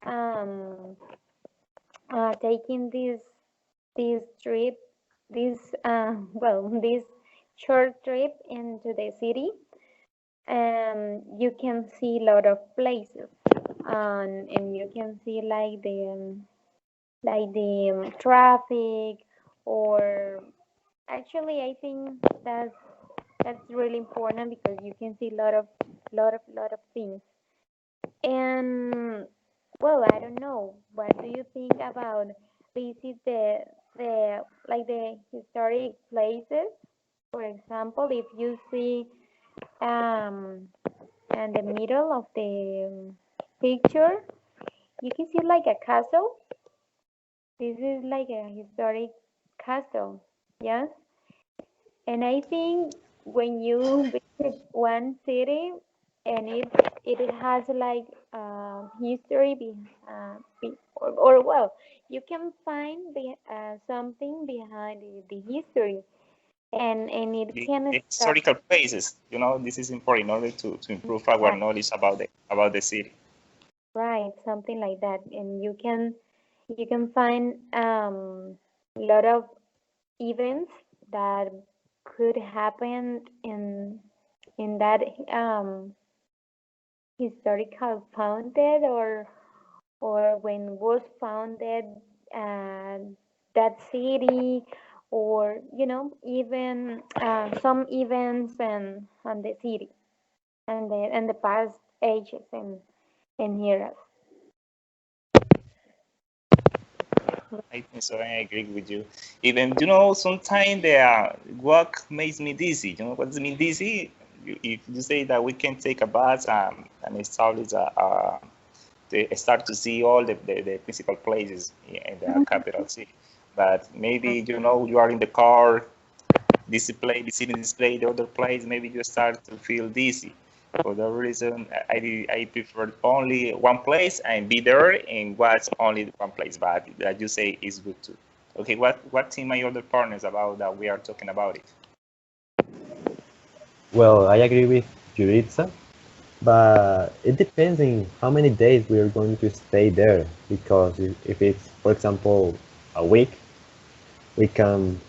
um taking this trip, this this short trip into the city, you can see a lot of places, and you can see like the traffic, or actually I think that's really important because you can see a lot of things. And well, I don't know. What do you think about visit the historic places? For example, if you see in the middle of the picture, you can see like a castle. This is like a historic castle, yes. And I think when you visit one city and it has like history or well, you can find something behind the history, and it can The start historical places. This is important in order to improve our right, knowledge about the city. right, something like that, and you can find a lot of events that could happen in that historical founded or when was founded uh, that city or even some events and the city and the past ages and eras. I think so. I agree with you. Even sometimes the work makes me dizzy. What does it mean dizzy? If you say that we can take a bath and establish start to see all the principal places in the capital city. But maybe you are in the car, display, visiting display, the other place, maybe you start to feel dizzy. For that reason, I prefer only one place and be there and watch only one place. But that you say is good too. Okay, what team my other partners about that we are talking about it? Well, I agree with Juritza, but it depends on how many days we are going to stay there. Because if it's, for example, a week, we can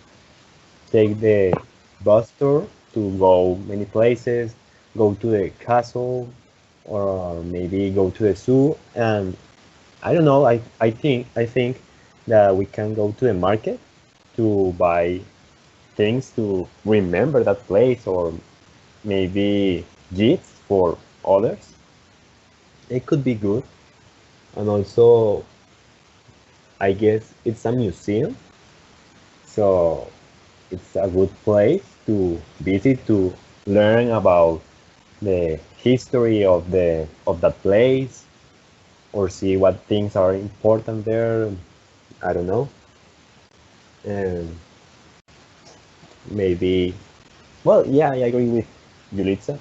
take the bus tour to go many places, go to the castle, or maybe go to the zoo. And I don't know, I think that we can go to the market to buy things to remember that place, or maybe gifts for others. It could be good. And also, I guess it's a museum, so it's a good place to visit to learn about the history of that place, or see what things are important there. I don't know. And maybe, well, yeah, I agree with Julitza.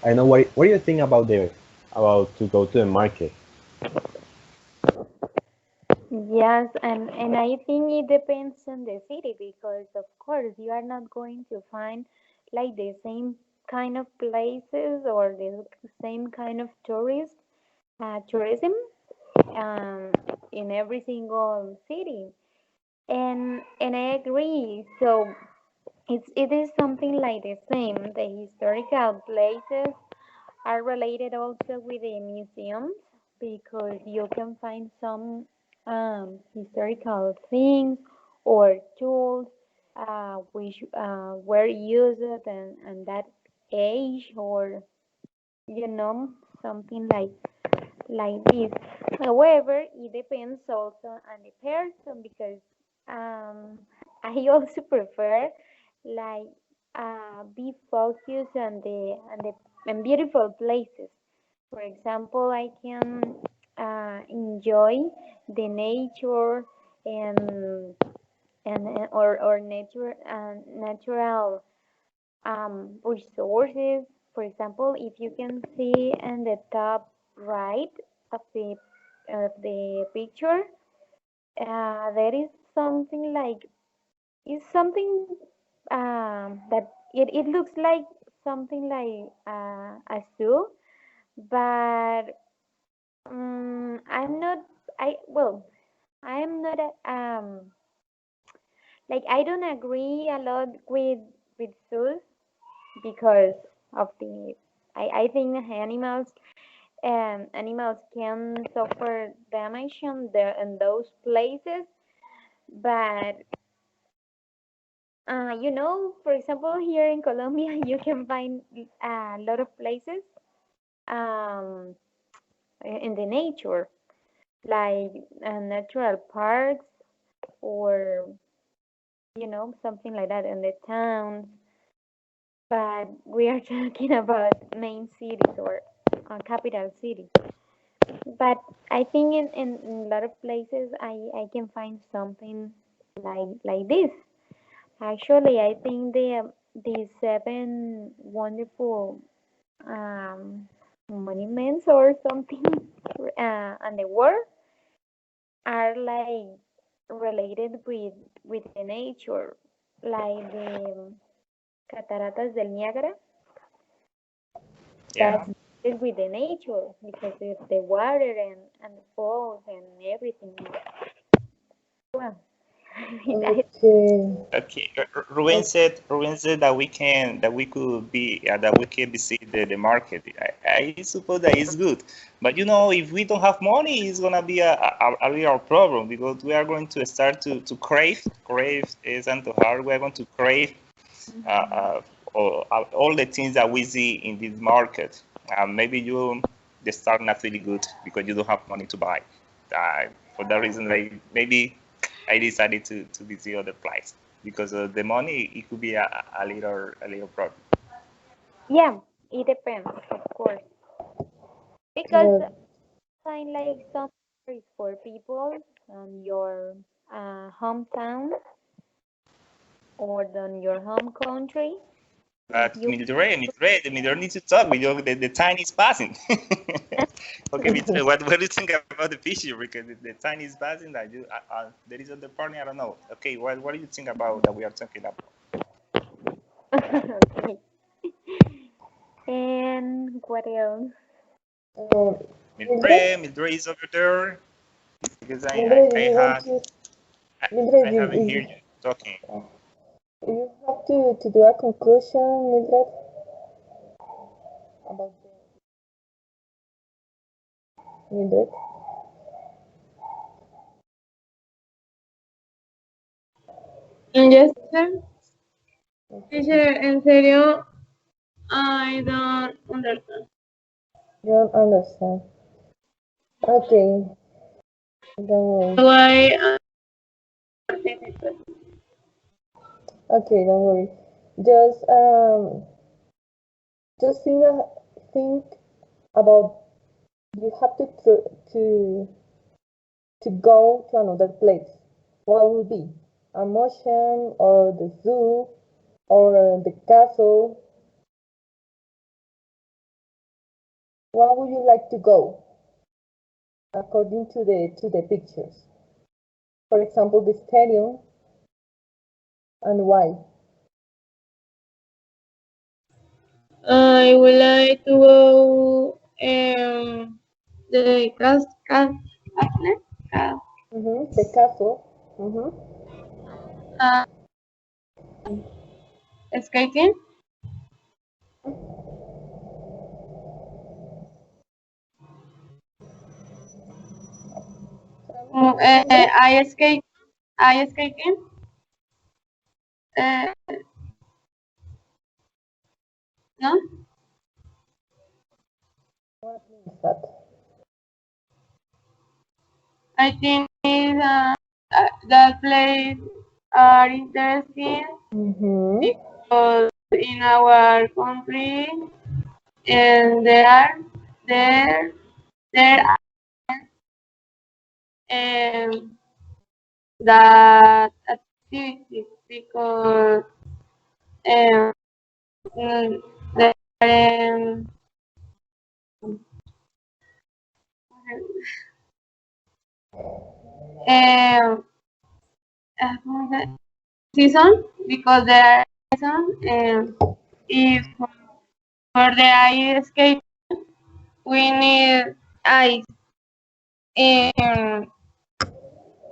I know what do you think about the about to go to the market? Yes, and I think it depends on the city because of course you are not going to find like the same kind of places or the same kind of tourism um, in every single city. And I agree. So it is something like the same. The historical places are related also with the museums because you can find some historical things or tools which were used and that age or you know something like this. However, it depends also on the person because I also prefer like be focused on beautiful places. For example, I can enjoy the nature and or natural resources. For example, if you can see in the top right of the picture, there is something like it's something that it looks like something like a zoo, but I'm not. I well, I'm not like I don't agree a lot with zoos because of the I think animals can suffer damage in those places, but for example, here in Colombia, you can find a lot of places um, in the nature, like natural parks or you know, something like that in the towns. But we are talking about main cities or capital cities. But I think in a lot of places I can find something like this. Actually, I think the seven wonderful monuments or something on the world are like related with the nature, like the Cataratas del Niagara. Yeah. That's related with the nature because of the water and the falls and everything. Well, Okay. Okay, Ruben said that we could be that we can visit the market. I suppose that is good, but you know, if we don't have money, it's gonna be a real problem because we are going to start to crave isn't too hard. We are going to crave uh, uh, all the things that we see in this market. Maybe you they start not feeling good because you don't have money to buy. For that reason, maybe I decided to visit other place because of the money. It could be a little problem. yeah, it depends, of course, because Uh, find like some is for people on your hometown or on your home country. If But you Mildred needs to talk because the time is passing. Okay, Mildred, what do you think about the picture? Because the time is passing. That there is other partner. I don't know. Okay, what do you think about that we are talking about? okay. And what else? uh, Mildred, Mildred is over there because Mildred, you want to, I, Mildred, I haven't heard you talking. you have to do a conclusion, Mildred, about Mildred. Yes, sir. Teacher, en serio, I don't understand. You don't understand. Okay, don't worry. Why? Okay, don't worry. Just just think about you have to go to another place. What will be a motion or the zoo or the castle? What would you like to go according to the pictures? For example, the stadium and why? I would like to go the castle, The castle. uh, skating. I skating. Uh, no, What means that? I think that place are interesting Mm-hmm. because in our country and there are um, that activities because um, mm, there um, ¿cómo se dice? Season because there are season if for the ice skate we need ice in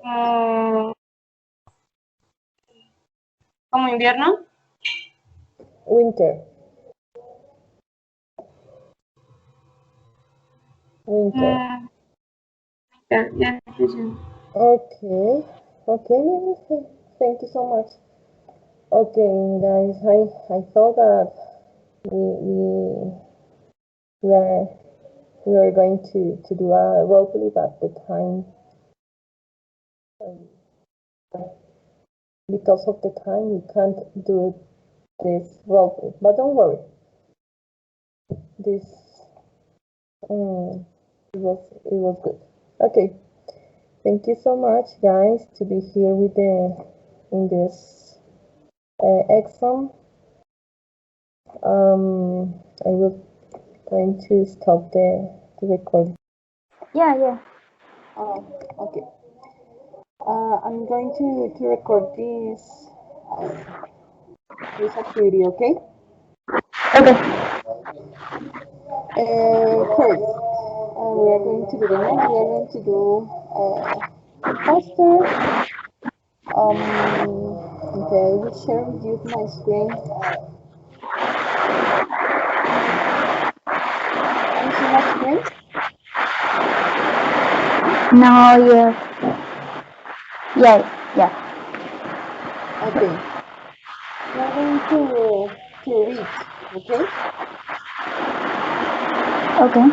mm, como invierno. Winter. Winter. Mm, yes, yes. Okay. Okay, Melissa. Thank you so much. Okay, guys, I thought that we we are we are going to do a role play, but the time because of the time we can't do this roleplay, but don't worry. This it was good. Okay, thank you so much, guys, to be here with in this exam. I will going to stop the recording. Yeah. Oh, okay. I'm going to record this activity, okay? Okay. First, we are going to do the next. We are going to do faster. Okay, I will share with you my screen. Can you see my screen? Now, yeah. Okay. We are going to read, okay? Okay.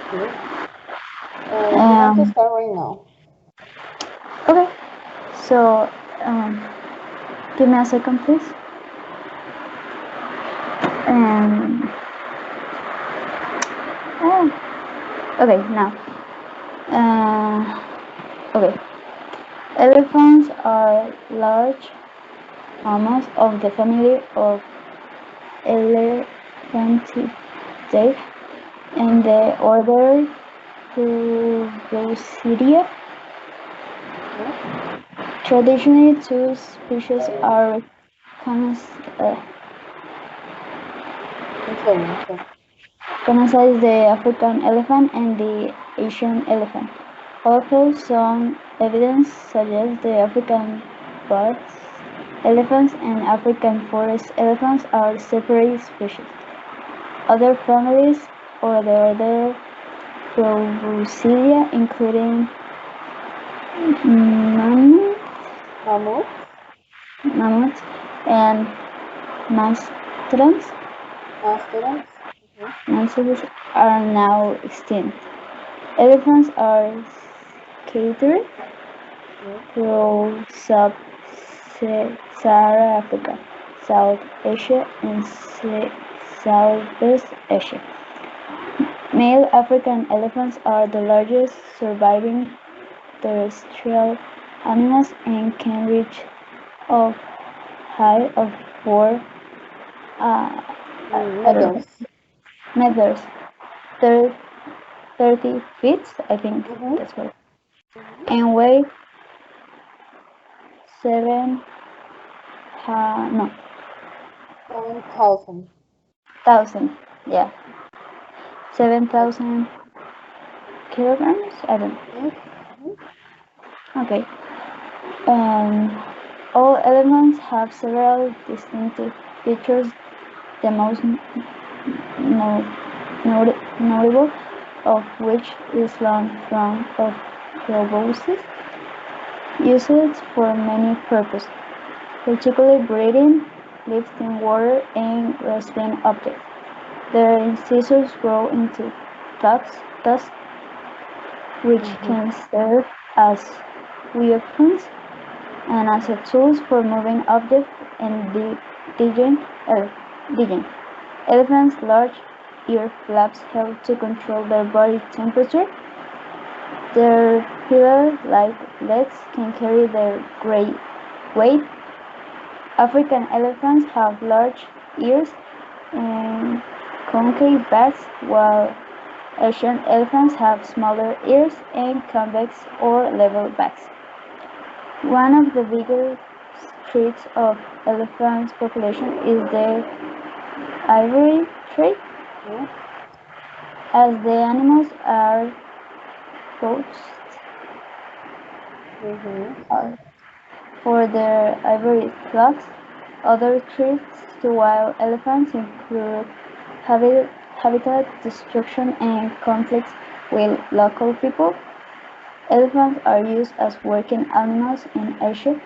Okay. You want to start right now? Okay. So, give me a second, please. Okay, now. Okay. Elephants are large mammals of the family of Elephantidae in the order Proboscidea. Traditionally, two species are recognized: the African elephant and the Asian elephant. Although some evidence suggests the African bush elephants and African forest elephants are separate species. Other families or the order Proboscidea, including mammoths, and mastodons, are now extinct. Elephants are scattered through sub-Saharan Africa, South Asia, and Southeast Asia. Male African elephants are the largest surviving terrestrial animals and can reach a height of 4 meters, 30 feet, I think that's what, and weigh 7,000 yeah, 7,000 kilograms. I don't know. Okay. All elements have several distinctive features. The most notable of which is long trunk of proboscis, used for many purposes, particularly breathing, lifting water, and grasping objects. Their incisors grow into tusks, which can serve as weapons and as a tools for moving objects and digging. Elephants' large ear flaps help to control their body temperature. Their pillar-like legs can carry their weight. African elephants have large ears and concave backs, while Asian elephants have smaller ears and convex or level backs. One of the biggest threats of elephants' population is the ivory trade, as the animals are poached for their ivory flocks. Other threats to wild elephants include habitat destruction and conflicts with local people. Elephants are used as working animals in Asia.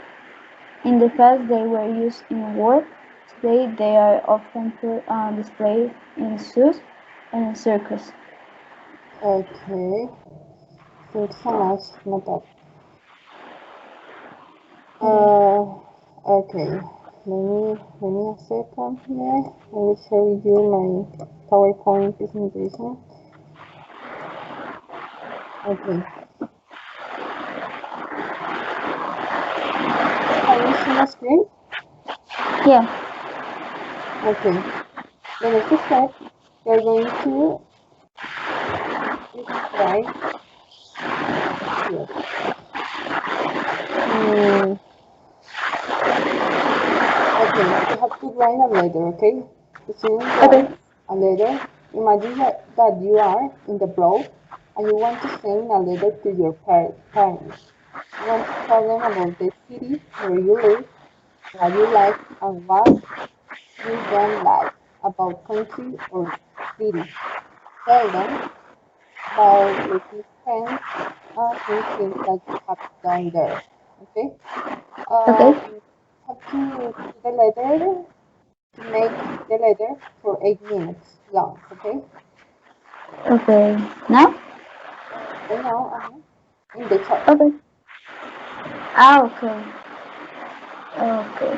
In the past, they were used in war. Today, they are often put on display in zoos and in circus. Okay. Thanks so much, Natalia. Okay, let me a second here. I will share with you my PowerPoint presentation. Okay. Can you see my screen? Yeah. Okay. The next step, we're going to write here. Okay, you have to write a letter, okay? The student Okay. writes a letter. Imagine that you are in the abroad and you want to send a letter to your parents. You want to tell them about the city where you live, what you like and what you don't like about country or city. Tell them about making friends and new things that you have done there. Okay? Okay. You have to do the letter to make the letter for 8 minutes long. Okay? Okay. Now? Okay, now in the chat. Okay. Ah, okay. Okay.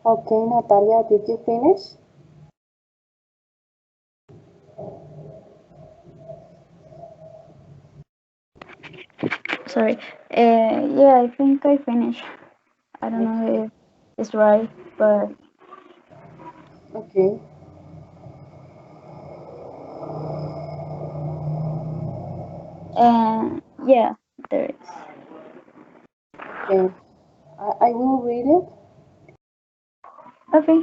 Okay, Natalia, did you finish? Sorry. Yeah, I think I finished. I don't know if it's right, but Okay. yeah, there is. Okay. I will read it. Okay.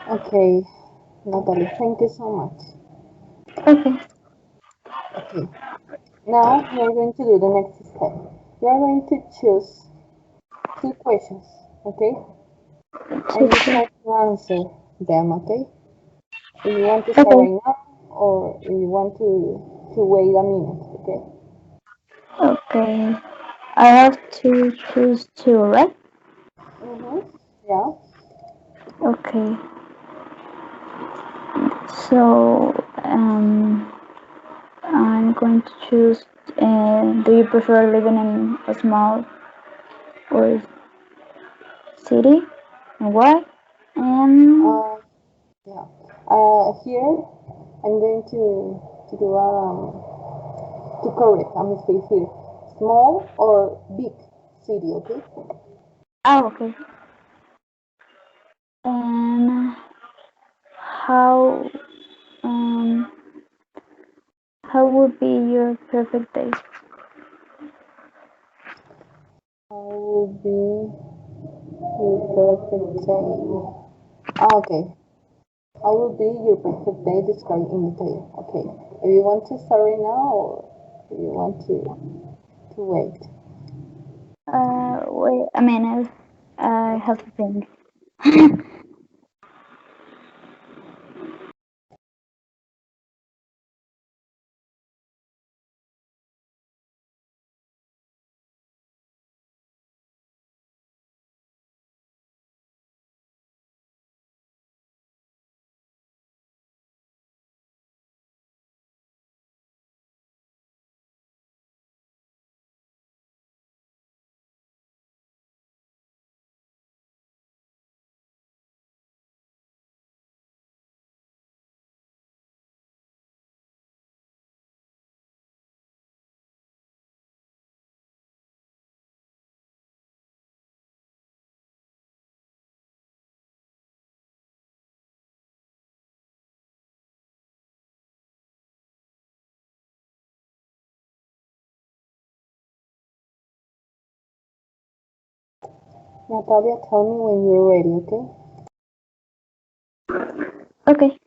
Okay, Natalie, thank you so much. Okay. Okay. Now we are going to do the next step. You are going to choose two questions, okay? And you try to answer them, okay? If you want to start Okay. right now or if you want to wait a minute, okay? Okay. I have to choose two, right? Mm-hmm. Yeah. Okay. So, I'm going to choose. Do you prefer living in a small or city, and why? And Uh, yeah. Here I'm going to do to correct a mistake here. Small or big city, okay? okay. And how um how would be your perfect day? I will be your perfect day. Okay. I will be your perfect day described in detail. Okay. If you want to start right now or if you want to wait. Wait a minute. I have to think. Natalia, tell me when you're ready, okay? Okay.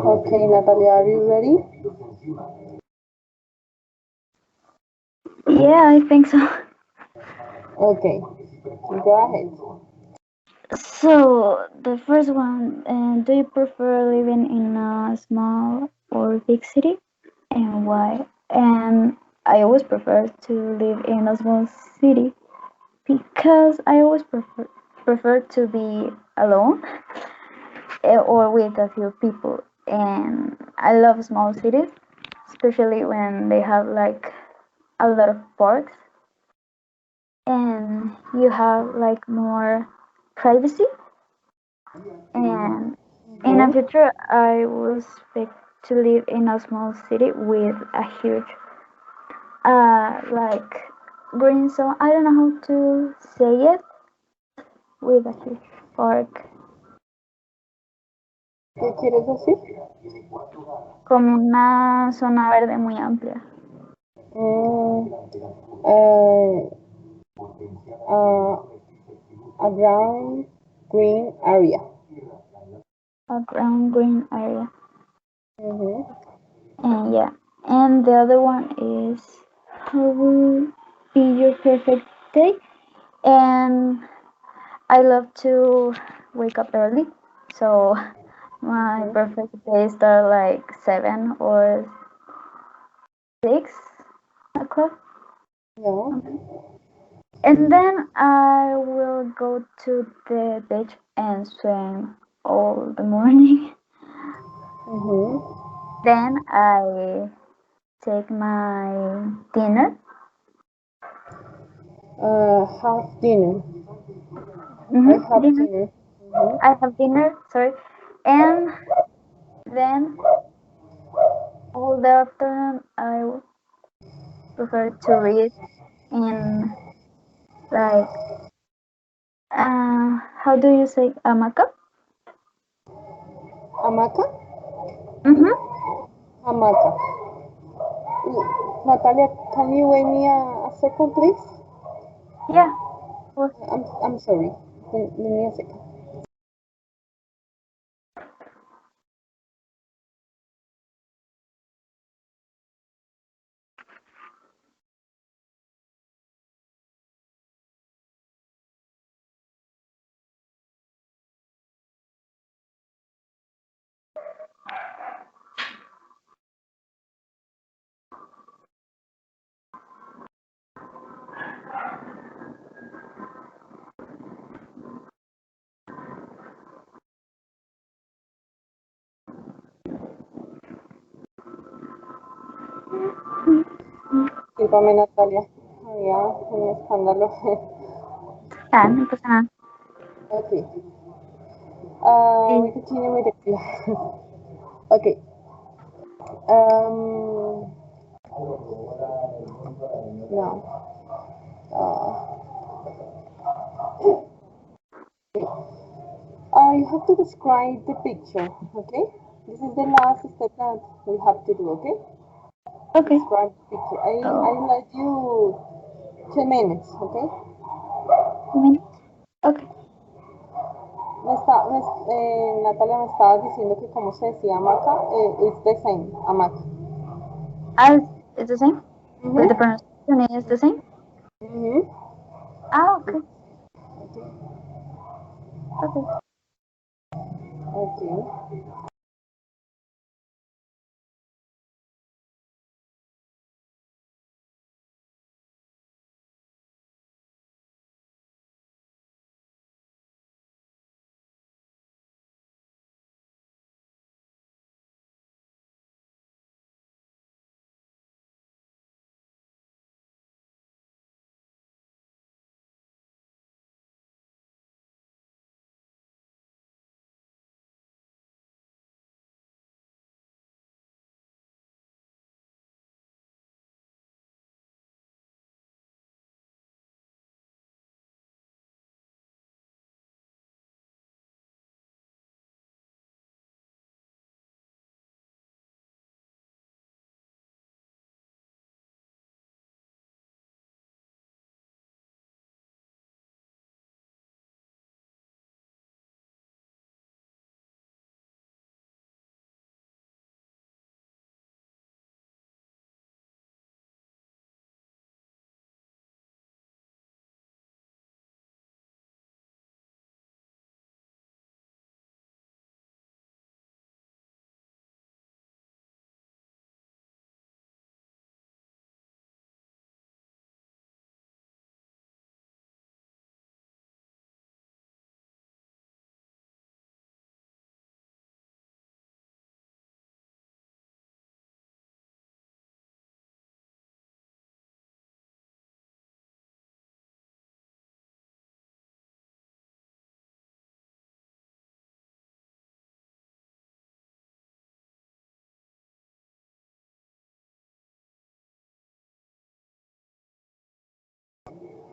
Okay, Natalia, are you ready? Yeah, I think so. Okay, go ahead. So, the first one, do you prefer living in a small or big city? And why? And I always prefer to live in a small city because I always prefer to be alone or with a few people. And I love small cities, especially when they have like a lot of parks and you have like more privacy. And in the Mhm. future, I will expect to live in a small city with a huge, like green zone. I don't know how to say it. With a huge park, ¿Qué quieres decir? como una zona verde muy amplia. Mm, uh, a ground green area. A ground green area. Mhm. And yeah. And the other one is how will be your perfect day? And I love to wake up early. So my perfect day start like 7 or 6 o'clock. Yeah. And then I will go to the beach and swim all the morning. Mhm. Then I take my dinner. Have dinner. I have Dinner. dinner. Mhm. I have dinner, sorry. And then all the afternoon I would prefer to read in like how do you say hamaca? Hamaca? Mm-hmm. Hamaca. Natalia, can you wait me a second, please? Yeah. Well, I'm sorry. Give me a second. Discúlpame, Natalia. Había un escándalo. no pasa nada. Okay. Y We continue with the class. Okay. Now, you have to describe the picture. Okay. This is the last step that we have to do. Okay. okay. Describe the picture. I So let you 2 minutes. Okay. 2 minutes. Okay. Natalia me estaba diciendo que como se decía hamaca, it's the same, hamaca. As it's the same. Like the Mhm. pronunciation is the same. Mhm. Okay. Okay. Okay.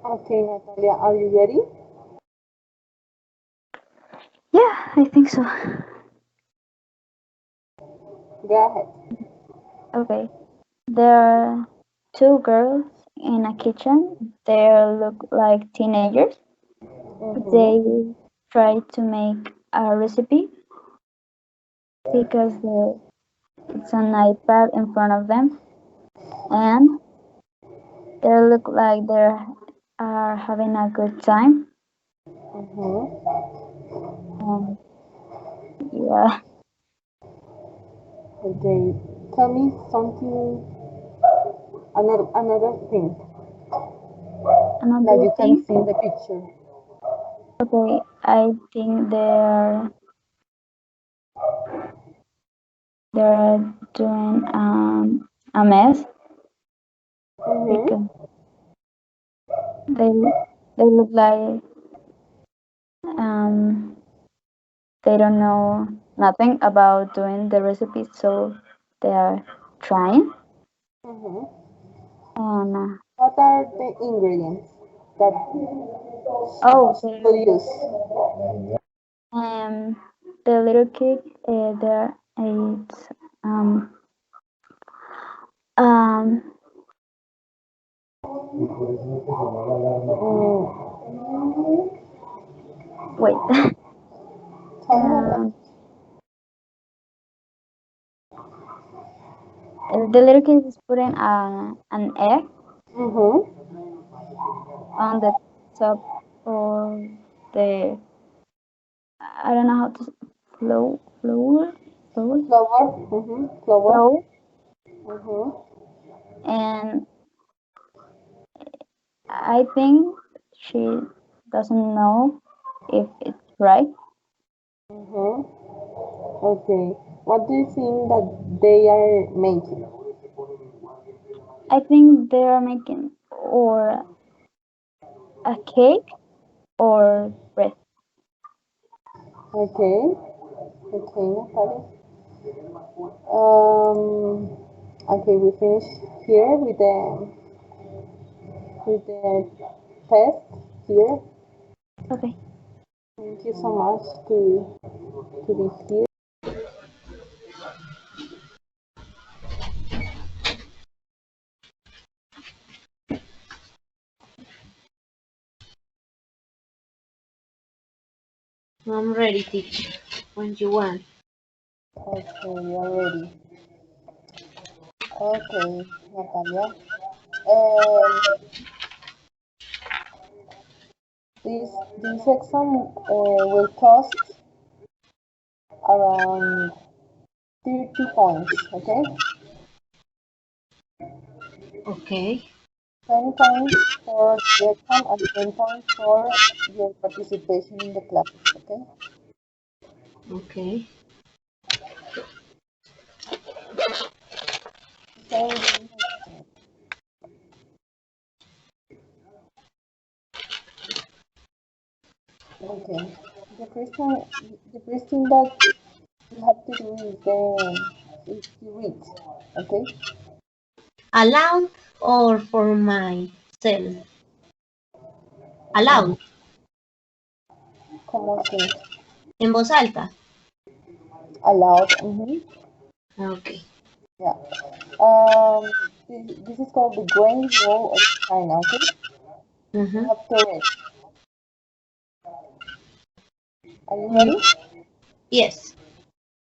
Okay, Natalia, are you ready? Yeah, I think so. Go ahead. Okay. There are two girls in a kitchen. They look like teenagers. Mm-hmm. They try to make a recipe because it's an iPad in front of them, and they look like they are having a good time. Mm-hmm. And yeah, Okay. Tell me something, another thing that another you can thing. see in the picture. Okay, I think they're doing a mess because Mm-hmm. they they look like um they don't know nothing about doing the recipe, so they are trying. Mm-hmm. And What are the ingredients that oh, she will use? um, the little kid, there it's um um Mm, wait, tell me about. um, the little kid is putting an egg Mm-hmm. on the top of the I don't know how to flour, Flour. Mm-hmm. Flour. flour, Mm-hmm. and I think she doesn't know if it's right. Mm-hmm. Okay. What do you think that they are making? I think they are making or a cake or bread. Okay. Okay, Natalia. Um. Okay, we finish here with the test here. Okay. Thank you so much to be here. I'm ready, teacher, when you want. Okay, we are ready. Okay, Natalia. Um, this exam will cost around 30 points, okay? Okay, 20 points for the exam and 10 points for your participation in the classes, okay? okay. Share with me your screen. Okay. The first one, the first thing that you have to do is to read, okay? Aloud or for myself? Um, Aloud, como así? en voz alta. Aloud. Mm-hmm. Okay. Yeah. This is called the Great Wall of China, okay? You Mhm. have to read. Are you Mm, ready? yes.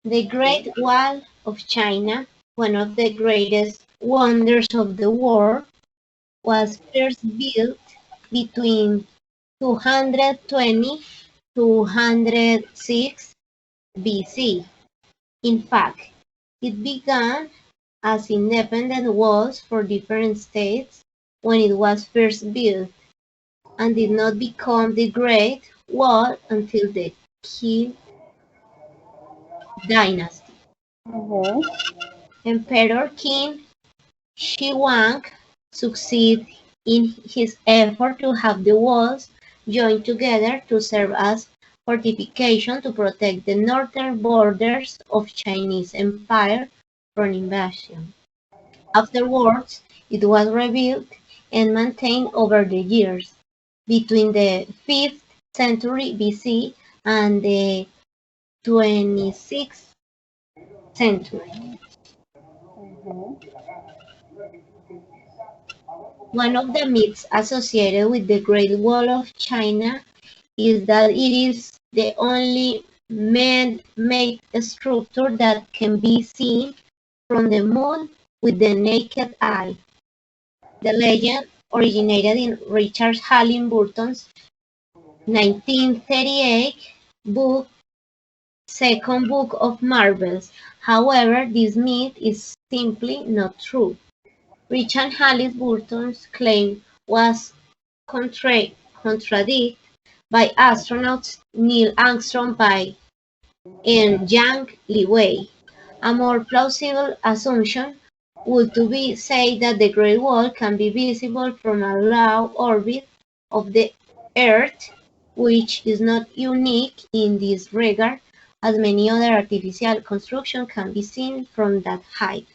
The Okay. Great Wall of China, one of the greatest wonders of the world, was first built between 220 to 106 BC. In fact, it began as independent walls for different states when it was first built, and did not become the Great Wall until the Qing dynasty. Mm-hmm. Emperor Qin Shi Huang succeeded in his effort to have the walls joined together to serve as fortification to protect the northern borders of Chinese Empire from invasion. Afterwards, it was rebuilt and maintained over the years. between the 5th century BC and the 26th century. One of the myths associated with the Great Wall of China is that it is the only man-made structure that can be seen from the moon with the naked eye. The legend originated in Richard Halliburton's 1938 book, Second Book of Marvels. However, this myth is simply not true. Richard Halliburton's claim was contradicted by astronauts Neil Armstrong and Yang Liwei. A more plausible assumption would be say that the Great Wall can be visible from a low orbit of the Earth, which is not unique in this regard, as many other artificial constructions can be seen from that height.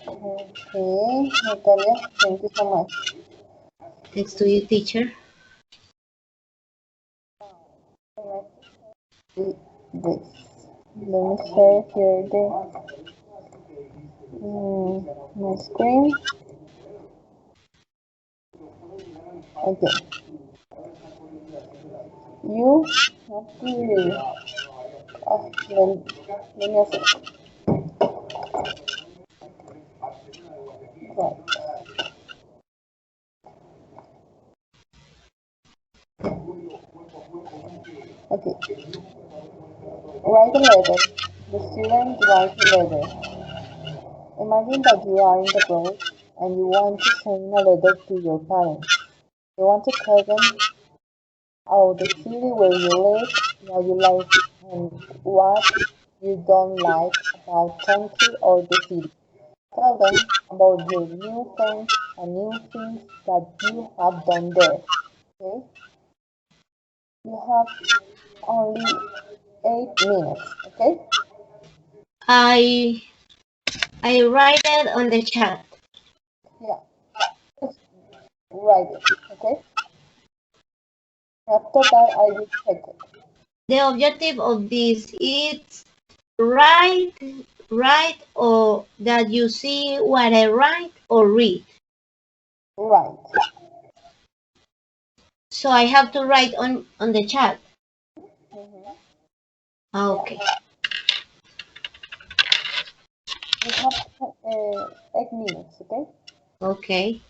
Okay, Natalia, thank you so much. Thanks to you, teacher. This. Let me share here my screen. Okay. You have to. Let me assess. Right. Okay. Write a letter. The student writes a letter. Imagine that you are in the road and you want to send a letter to your parents. You want to tell them about the city where you live, what you like and what you don't like about country or the city. Tell them about your new friends and new things that you have done there. Okay? You have only 8 minutes. Okay? I write it on the chat. Yeah. Just write it. Okay? After that, I will check it. The objective of this is write or that you see what I write or read. Right. So I have to write on the chat. Okay. You have 8 minutes. Okay? Okay.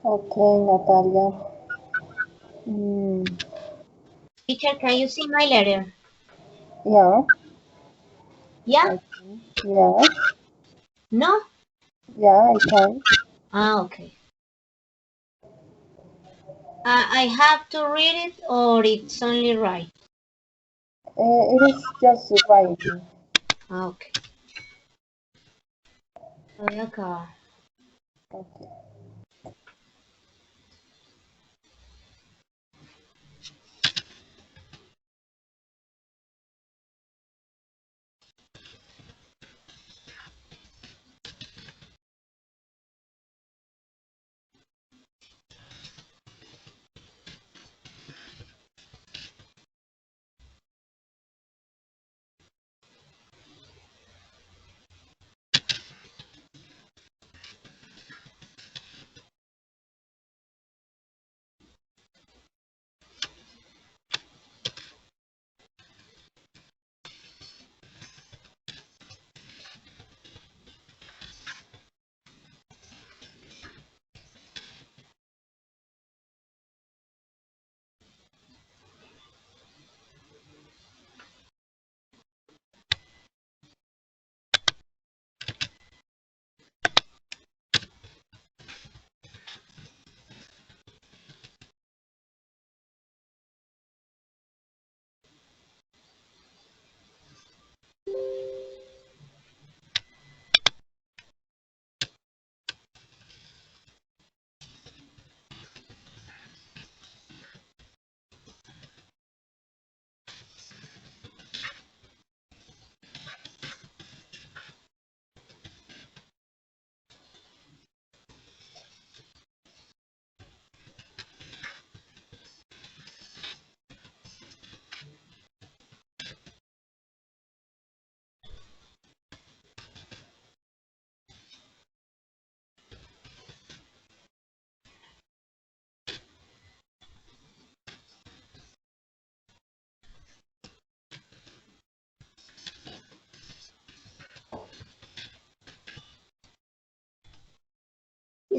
Okay, Natalia. Mm, Teacher, can you see my letter? yeah, Yeah? I can. Yes, No? yeah, I can. Ah, okay. I have to read it or it's only right? It is just writing. Ah, okay. Voy a acabar. Okay.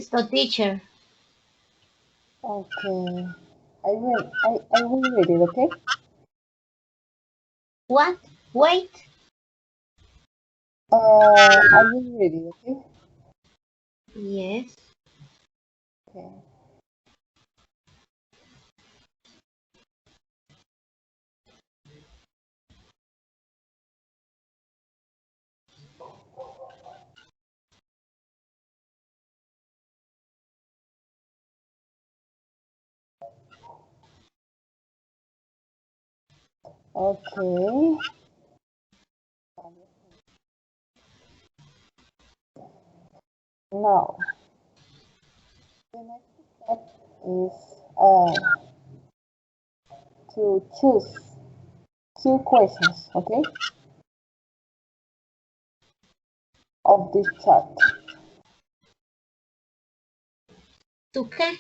Listo, teacher. Okay. I will read it, okay? What? Wait. I will read it, okay? Yes. Okay. Okay. Now, the next step is to choose two questions, okay, of this chart. ¿Tú qué?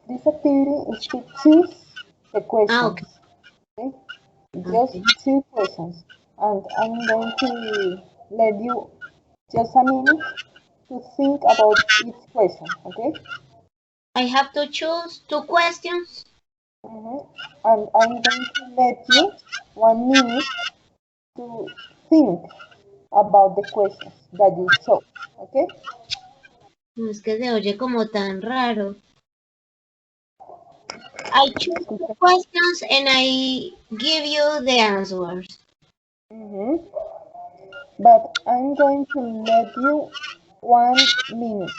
This activity is to choose the Ah, ok. questions, okay? Just Okay. two questions. And I'm going to let you just a minute to think about each question, okay? I have to choose two questions. And I'm going to let you 1 minute to think about the questions that you chose, okay? No, es que se oye como tan raro. I choose two Escucha. questions and I give you the answers. But I'm going to let you 1 minute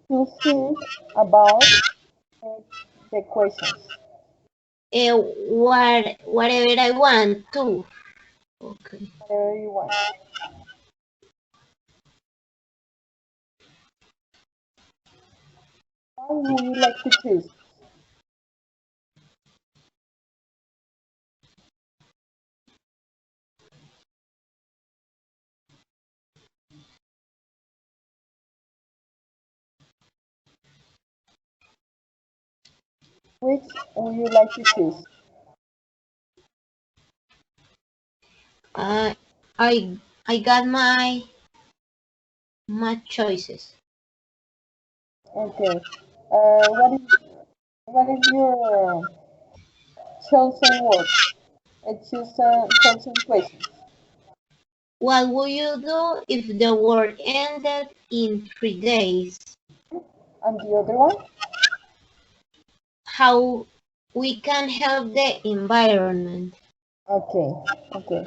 to think about the questions. Whatever I want to. Okay. Whatever you want. What would you like to choose? Which would you like to choose? I I got my choices. Okay. What is your chosen word? Chosen questions. What would you do if the world ended in 3 days? And the other one? How we can help the environment? Okay. Okay.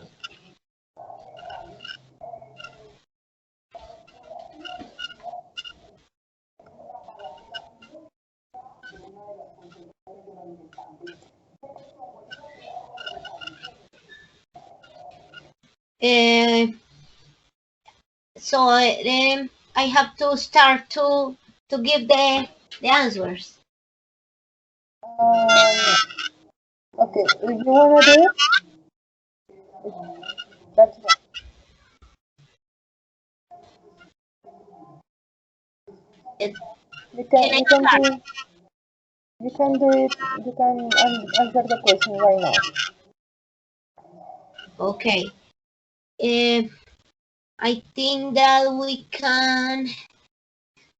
Uh, so I have to start to give the answers. Okay. If you wanna do it, that's fine. It, You can can I you can start? do you can do it. You can answer the question right now. Okay. Uh, I think that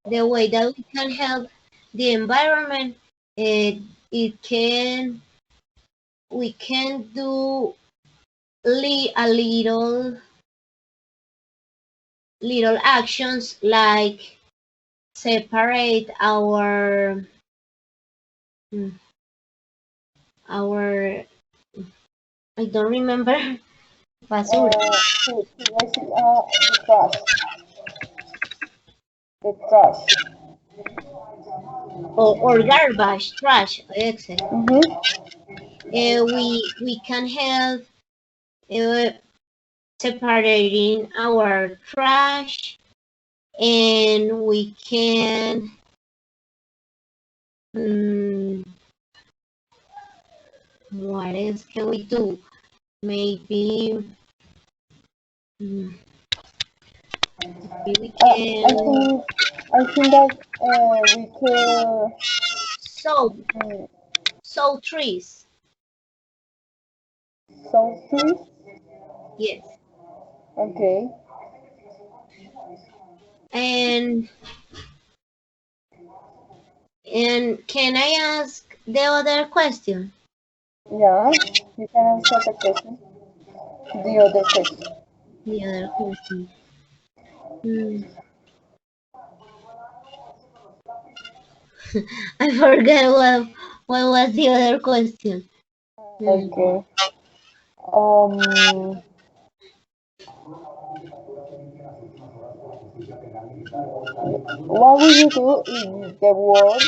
the way that we can help the environment, it can we can do a little actions like separate our I don't remember Basura. Sí, I see, the trash. The trash. Or garbage, trash, etc. Mm-hmm. We can help uh, separating our trash, and we can what else can we do? Maybe we can I think that we could sow mm, sow trees. sow trees. Yes. Okay. And can I ask the other question? Yeah, you can answer the question. The other question. The other question. Hmm. I forgot what was the other question. Hmm. Okay. Um, what will you do if the world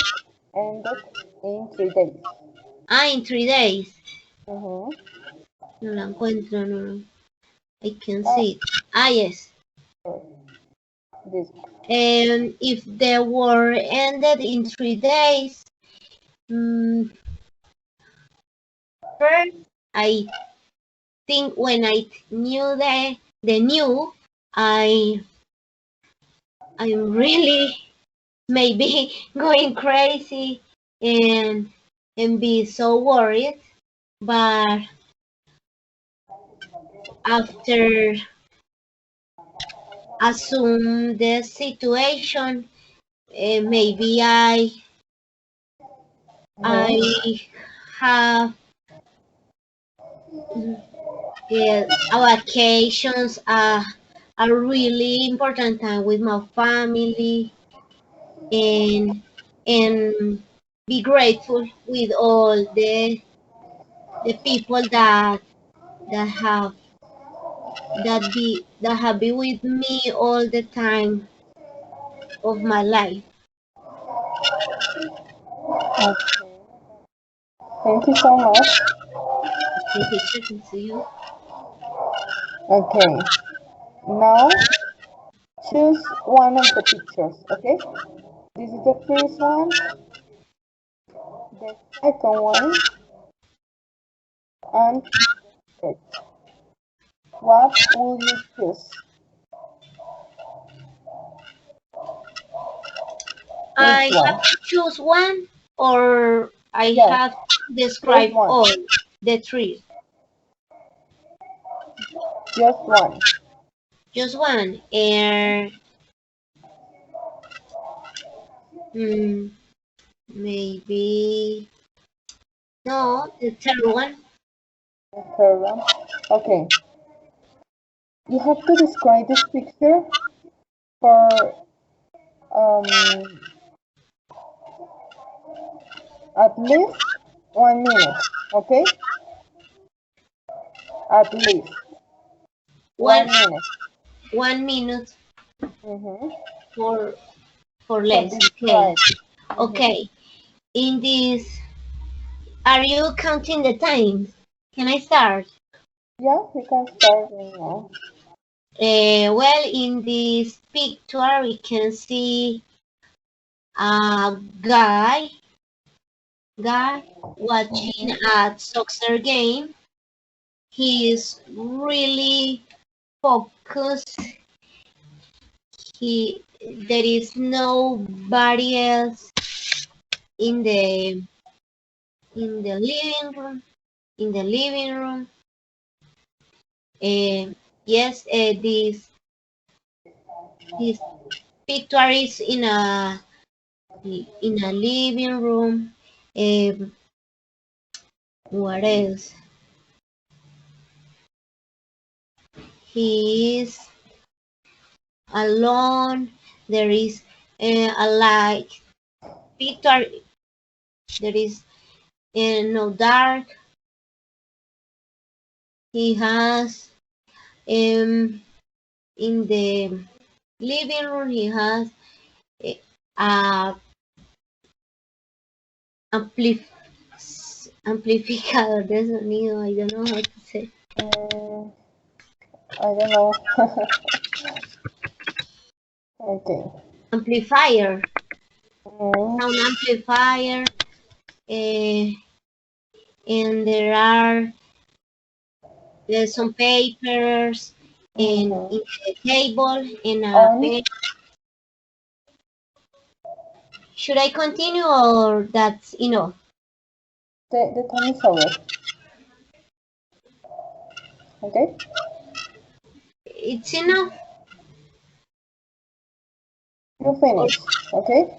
ended in 3 days? In 3 days. Mm-hmm. No la encuentro, no. I can Ah, see it. Yes. sorry. This. And if the war ended in 3 days, first I think when I knew the new, I'm really maybe going crazy and be so worried. But after assume the situation, maybe I have vacations are really important time with my family, and be grateful with all the people that have been with me all the time of my life. Okay. Thank you so much. The picture can see you. Okay. Now choose one of the pictures. Okay. This is the first one. The second one. And third. What will you choose? Which I one? have to choose one, or I Yes, have to just describe one. all the trees. Just one. Just one. And maybe no, the third one. The third one. Okay. You have to describe this picture for at least 1 minute. Okay? At least One 1 minute. 1 minute Mm-hmm. for For less. Okay. describe. Mm-hmm. Okay. In this, are you counting the time? Can I start? Yeah, you can start right now. Well, in this picture, we can see a guy watching a soccer game. He is really focused. There is nobody else in the living room. In the living room, yes, this picture is in a living room. What else? He is alone. There is a light picture. There is no dark. He has In the living room, he has a amplificador de sonido. I don't know how to say. I don't know. Okay. Amplifier. Mm, Sound amplifier. And there's some papers in the table and a on pen. Should I continue or that's enough? the time is over. Okay. It's enough. You finish. Okay.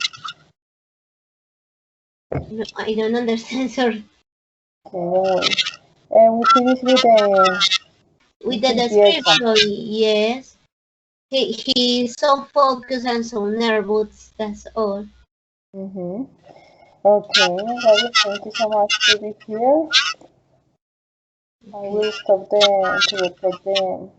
No, I don't understand. Sorry. Okay. Don't worry. And we finish with the With the example. description, yes. He's so focused and so nervous. That's all. Okay, Gaby, thank you so much to be here. I will stop to record the